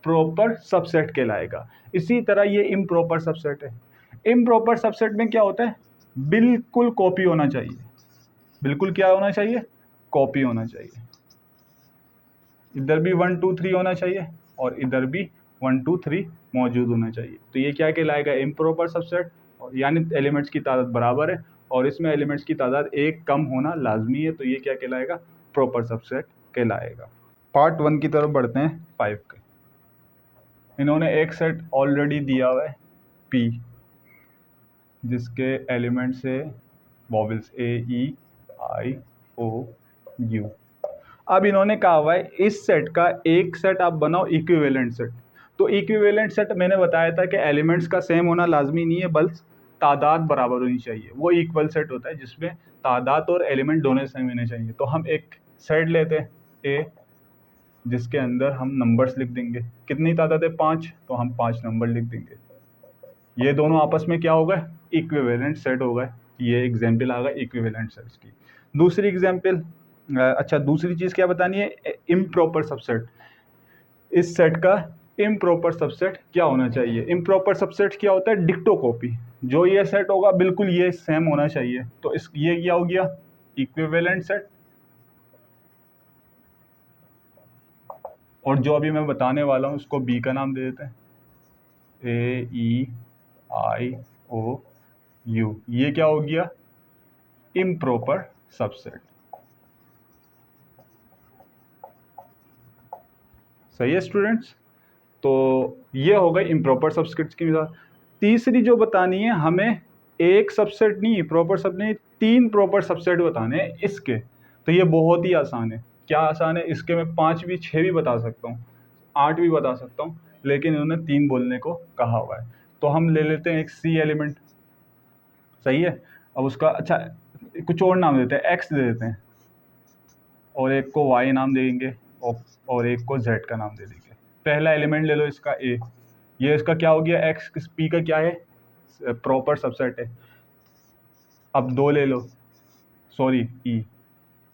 प्रॉपर सबसेट कहलाएगा। इसी तरह ये इम्प्रॉपर सबसेट है। इम्प्रॉपर सबसेट में क्या होता है, बिल्कुल कॉपी होना चाहिए। बिल्कुल क्या होना चाहिए, कॉपी होना चाहिए। इधर भी 1 2 3 होना चाहिए और इधर भी 1 2 3 मौजूद होना चाहिए। तो ये क्या कहलाएगा, इम्प्रॉपर सबसेट। और यानी एलिमेंट्स की तादाद बराबर है और इसमें एलिमेंट्स की तादाद एक कम होना लाजमी है, तो ये क्या कहलाएगा, प्रॉपर सबसेट कहलाएगा। पार्ट 1 की तरफ बढ़ते हैं 5 के। इन्होंने एक सेट ऑलरेडी दिया हुआ है पी, जिसके एलिमेंट्स है vowels A E I O you. अब इन्होंने कहा हुआ है इस सेट का एक सेट आप बनाओ इक्विवेलेंट सेट। तो इक्विवेलेंट सेट मैंने बताया था कि एलिमेंट्स का सेम होना लाजमी नहीं है, बल्कि तादाद बराबर होनी चाहिए। वो इक्वल सेट होता है जिसमें तादाद और एलिमेंट दोनों सेम होने चाहिए। तो हम एक सेट लेते हैं ए, जिसके अंदर हम नंबर्स लिख देंगे। कितनी तादाद है, 5, तो हम 5 नंबर लिख देंगे। ये दोनों आपस में क्या होगा, इक्विवेलेंट सेट होगा। ये एग्जाम्पल आ गया इक्विवेलेंट सेट्स की। दूसरी एग्जाम्पल, अच्छा दूसरी चीज़ क्या बतानी है, इम्प्रॉपर सबसेट। इस सेट का इम्प्रॉपर सबसेट क्या होना चाहिए। इम्प्रॉपर सबसेट क्या होता है, डिक्टो कॉपी। जो ये सेट होगा बिल्कुल ये सेम होना चाहिए। तो इस ये क्या हो गया, इक्विवेलेंट सेट। और जो अभी मैं बताने वाला हूँ उसको बी का नाम दे देते हैं, ए ई आई ओ यू। ये क्या हो गया, इम्प्रॉपर सबसेट। सही है स्टूडेंट्स? तो ये हो गई इम्प्रॉपर सबसेट्स की मिसाल। तीसरी जो बतानी है हमें, एक सबसेट नहीं, प्रॉपर सब नहीं, 3 प्रॉपर सबसेट बताने हैं इसके। तो ये बहुत ही आसान है। क्या आसान है, इसके मैं 5 भी 6 भी बता सकता हूँ, 8 भी बता सकता हूँ, लेकिन इन्होंने 3 बोलने को कहा हुआ है। तो हम ले लेते हैं एक सी एलिमेंट। सही है? अब उसका अच्छा कुछ और नाम देते हैं, एक्स दे देते हैं, और एक को वाई नाम देंगे, और एक को जेड का नाम दे देंगे। पहला एलिमेंट ले लो इसका ए, ये इसका क्या हो गया, एक्स पी का क्या है, प्रॉपर सबसेट है। अब 2 ले लो, सॉरी ई,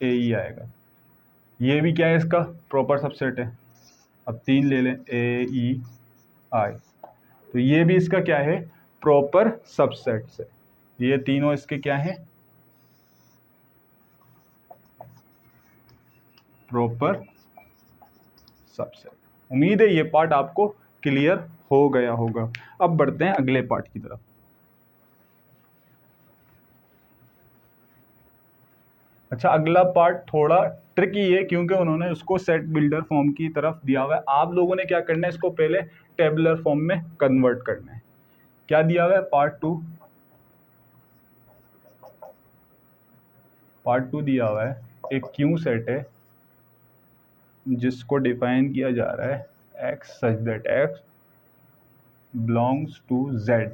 ए ई आएगा। ये भी क्या है, इसका प्रॉपर सबसेट है। अब 3 ले लें, ए ई आई, तो ये भी इसका क्या है, प्रॉपर सबसेट है। ये तीनों इसके क्या है, प्रॉपर सबसेट। उम्मीद है ये पार्ट आपको क्लियर हो गया होगा। अब बढ़ते हैं अगले पार्ट की तरफ। अच्छा, अगला पार्ट थोड़ा ट्रिकी है क्योंकि उन्होंने उसको सेट बिल्डर फॉर्म की तरफ दिया हुआ है। आप लोगों ने क्या करना है, इसको पहले टेबुलर फॉर्म में कन्वर्ट करना है। क्या दिया हुआ है, पार्ट टू दिया हुआ है, एक क्यू सेट है जिसको डिफाइन किया जा रहा है X such that X belongs to Z.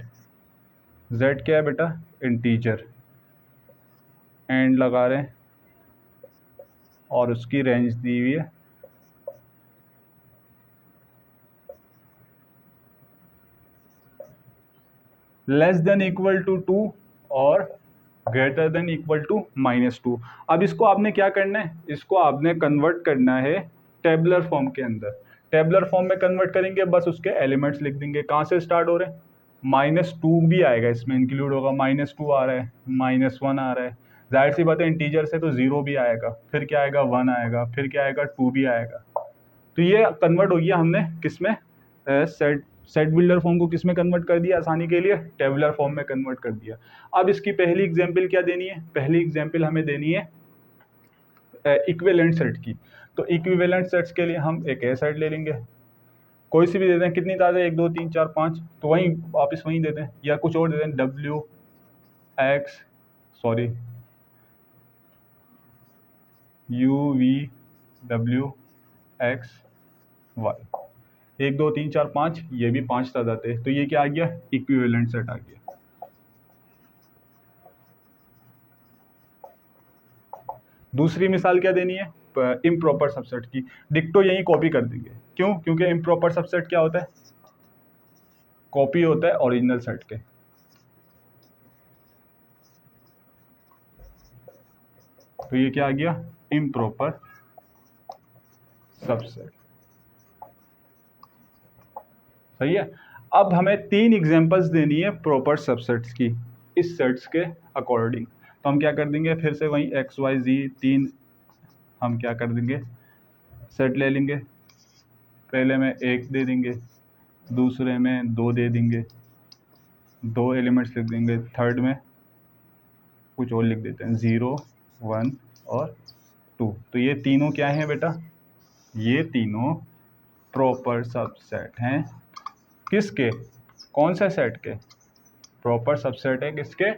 Z क्या है बेटा, इंटीजर। एंड लगा रहे हैं और उसकी रेंज दी हुई है लेस देन इक्वल टू 2 और ग्रेटर देन इक्वल टू -2। अब इसको आपने क्या करना है, इसको आपने कन्वर्ट करना है टेबुलर फॉर्म के अंदर। टेबुलर फॉर्म में कन्वर्ट करेंगे, बस उसके एलिमेंट्स लिख देंगे। कहाँ से स्टार्ट हो रहे हैं, -2 भी आएगा, इसमें इंक्लूड होगा। -2 आ रहा है, -1 आ रहा है, जाहिर सी बात है इंटीजर से तो 0 भी आएगा, फिर क्या आएगा 1 आएगा, फिर क्या आएगा 2 भी आएगा। तो ये कन्वर्ट हो गया हमने किस में, सेट बिल्डर फॉर्म को किस में कन्वर्ट कर दिया, आसानी के लिए टेबुलर फॉर्म में कन्वर्ट कर दिया। अब इसकी पहली एग्जांपल क्या देनी है, पहली एग्जांपल हमें देनी है इक्विवेलेंट सेट की। तो इक्विवेलेंट सेट्स के लिए हम एक ए सेट ले लेंगे, कोई सी भी दे दें, कितनी तादाद है 1 2 3 4 5, तो वहीं वापस वहीं दे दें, या कुछ और दे दें, UVWXY, 1 2 3 4 5, ये भी 5 तादाद है, तो ये क्या आ गया, इक्विवेलेंट सेट आ गया। दूसरी मिसाल क्या देनी है, इम्प्रॉपर सबसेट की। डिक्टो यहीं कॉपी कर देंगे, क्यों, क्योंकि इम्प्रॉपर सबसेट क्या होता है, कॉपी होता है ओरिजिनल सेट के। तो ये क्या आ गया, इम्प्रॉपर सबसेट। सही है। अब हमें 3 एग्जांपल्स देनी है प्रॉपर सबसेट्स की इस सेट्स के अकॉर्डिंग। तो हम क्या कर देंगे, फिर से वहीं XYZ 3 हम क्या कर देंगे, सेट ले लेंगे। पहले में 1 दे देंगे, दूसरे में 2 दे देंगे, 2 एलिमेंट्स लिख देंगे, थर्ड में कुछ और लिख देते हैं, 0 1 और 2। तो ये तीनों क्या हैं बेटा, ये तीनों प्रॉपर सबसेट हैं किसके, कौन सा सेट के, प्रॉपर सबसेट है किसके,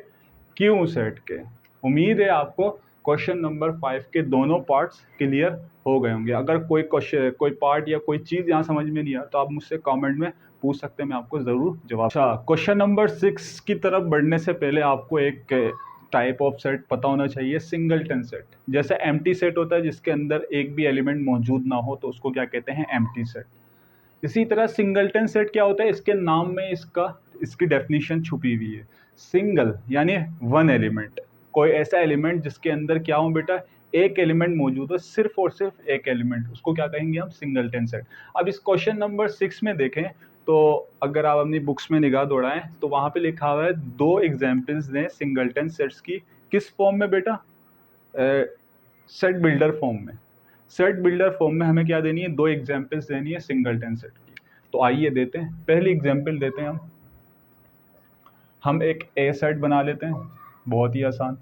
क्यू सेट के। उम्मीद है आपको क्वेश्चन नंबर 5 के दोनों पार्ट्स क्लियर हो गए होंगे। अगर कोई क्वेश्चन, कोई पार्ट या कोई चीज़ यहाँ समझ में नहीं आया तो आप मुझसे कमेंट में पूछ सकते हैं, मैं आपको ज़रूर जवाब। अच्छा, क्वेश्चन नंबर 6 की तरफ बढ़ने से पहले आपको एक टाइप ऑफ सेट पता होना चाहिए, सिंगलटन सेट। जैसे एम्प्टी सेट होता है जिसके अंदर एक भी एलिमेंट मौजूद ना हो, तो उसको क्या कहते हैं, एम्प्टी सेट। इसी तरह सिंगलटन सेट क्या होता है, इसके नाम में इसकी डेफिनेशन छुपी हुई है। सिंगल यानी 1 एलिमेंट, कोई ऐसा एलिमेंट जिसके अंदर क्या हो बेटा, एक एलिमेंट मौजूद हो, सिर्फ और सिर्फ एक एलिमेंट, उसको क्या कहेंगे हम, सिंगलटन सेट। अब इस क्वेश्चन नंबर 6 में देखें तो अगर आप अपनी बुक्स में निगाह दौड़ाएं तो वहाँ पे लिखा हुआ है 2 एग्जाम्पल्स दें सिंगलटन सेट्स की। किस फॉर्म में बेटा, सेट बिल्डर फॉर्म में। सेट बिल्डर फॉर्म में हमें क्या देनी है, 2 एग्जाम्पल्स देनी है सिंगलटन सेट की। तो आइए देते हैं, पहली एग्जाम्पल देते हैं हम एक ए सेट बना लेते हैं, बहुत ही आसान,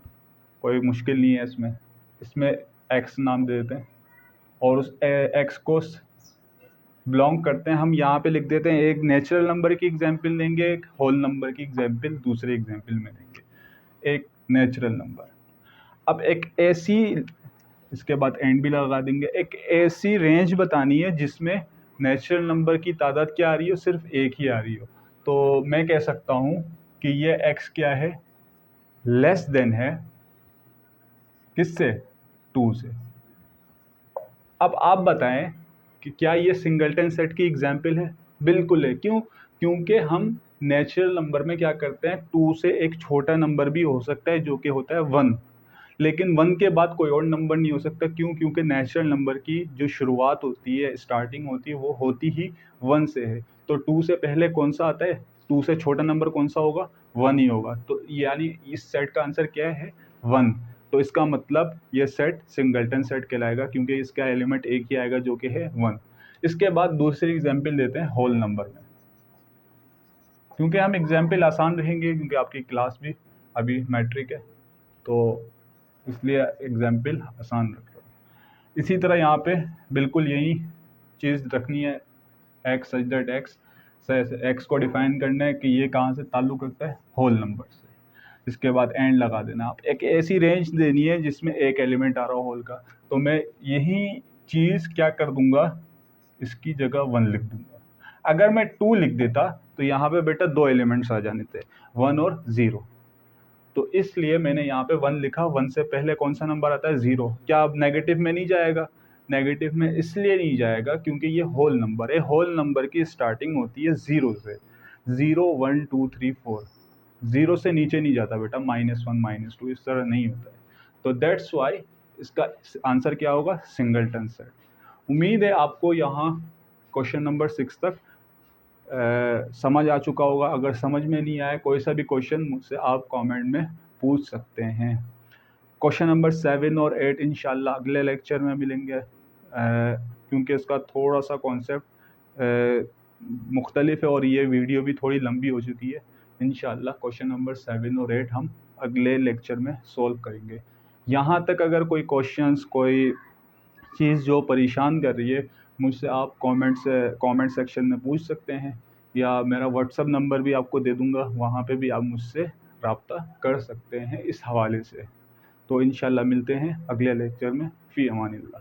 कोई मुश्किल नहीं है इसमें। इसमें एक्स नाम दे देते हैं और उस एक्स को बिलोंग करते हैं, हम यहाँ पे लिख देते हैं, एक नेचुरल नंबर की एग्जाम्पल देंगे, एक होल नंबर की एग्जाम्पल दूसरे एग्जाम्पल में देंगे, एक नेचुरल नंबर। अब एक ऐसी, इसके बाद एंड भी लगा देंगे, एक ऐसी रेंज बतानी है जिसमें नेचुरल नंबर की तादाद क्या आ रही हो, सिर्फ एक ही आ रही हो। तो मैं कह सकता हूँ कि ये x क्या है, लेस देन है किससे, 2 से। अब आप बताएं कि क्या ये सिंगलटन सेट की एग्जाम्पल है, बिल्कुल है। क्यों, क्योंकि हम नेचुरल नंबर में क्या करते हैं, 2 से एक छोटा नंबर भी हो सकता है जो कि होता है 1, लेकिन 1 के बाद कोई और नंबर नहीं हो सकता। क्यों, क्योंकि नेचुरल नंबर की जो शुरुआत होती है, स्टार्टिंग होती है, वो होती ही 1 से है। तो 2 से पहले कौन सा आता है, 2 से छोटा नंबर कौन सा होगा, 1 ही होगा। तो यानी इस सेट का आंसर क्या है, 1। तो इसका मतलब ये सेट सिंगलटन सेट कहलाएगा क्योंकि इसका एलिमेंट एक ही आएगा जो कि है 1। इसके बाद दूसरी एग्जाम्पल देते हैं होल नंबर में, क्योंकि हम एग्जाम्पल आसान रहेंगे, क्योंकि आपकी क्लास भी अभी मैट्रिक है, तो इसलिए एग्जाम्पल आसान रख लो। इसी तरह यहाँ पे बिल्कुल यही चीज़ रखनी है, एक्स सच दैट एक्स से एक्स को डिफाइन करना है कि ये कहाँ से ताल्लुक़ रखता है, होल नंबर से। इसके बाद एंड लगा देना। आप एक ऐसी रेंज देनी है जिसमें एक एलिमेंट आ रहा हो होल का, तो मैं यही चीज़ क्या कर दूंगा, इसकी जगह 1 लिख दूंगा। अगर मैं 2 लिख देता तो यहाँ पे बेटा 2 एलिमेंट्स आ जाने थे, 1 और 0। तो इसलिए मैंने यहाँ पे 1 लिखा, 1 से पहले कौन सा नंबर आता है, 0। क्या अब नेगेटिव में नहीं जाएगा, नेगेटिव में इसलिए नहीं जाएगा क्योंकि ये होल नंबर है। होल नंबर की स्टार्टिंग होती है 0 से, 0 1 2 3 4। ज़ीरो से नीचे नहीं जाता बेटा, -1 -2 इस तरह नहीं होता है। तो दैट्स वाई इसका आंसर क्या होगा, सिंगलटन सेट। उम्मीद है आपको यहाँ क्वेश्चन नंबर 6 तक समझ आ चुका होगा। अगर समझ में नहीं आया कोई सा भी क्वेश्चन, मुझसे आप कमेंट में पूछ सकते हैं। क्वेश्चन नंबर 7 और 8 इंशाल्लाह अगले लेक्चर में मिलेंगे, क्योंकि इसका थोड़ा सा कॉन्सेप्ट मुख्तलिफ है और ये वीडियो भी थोड़ी लंबी हो चुकी है। इंशाल्लाह क्वेश्चन नंबर 7 और 8 हम अगले लेक्चर में सॉल्व करेंगे। यहाँ तक अगर कोई क्वेश्चंस, कोई चीज़ जो परेशान कर रही है, मुझसे आप कमेंट सेक्शन में पूछ सकते हैं, या मेरा व्हाट्सअप नंबर भी आपको दे दूँगा, वहाँ पे भी आप मुझसे रब्ता कर सकते हैं इस हवाले से। तो इंशाल्लाह मिलते हैं अगले लेक्चर में। फ़ी अमानिल्लाह।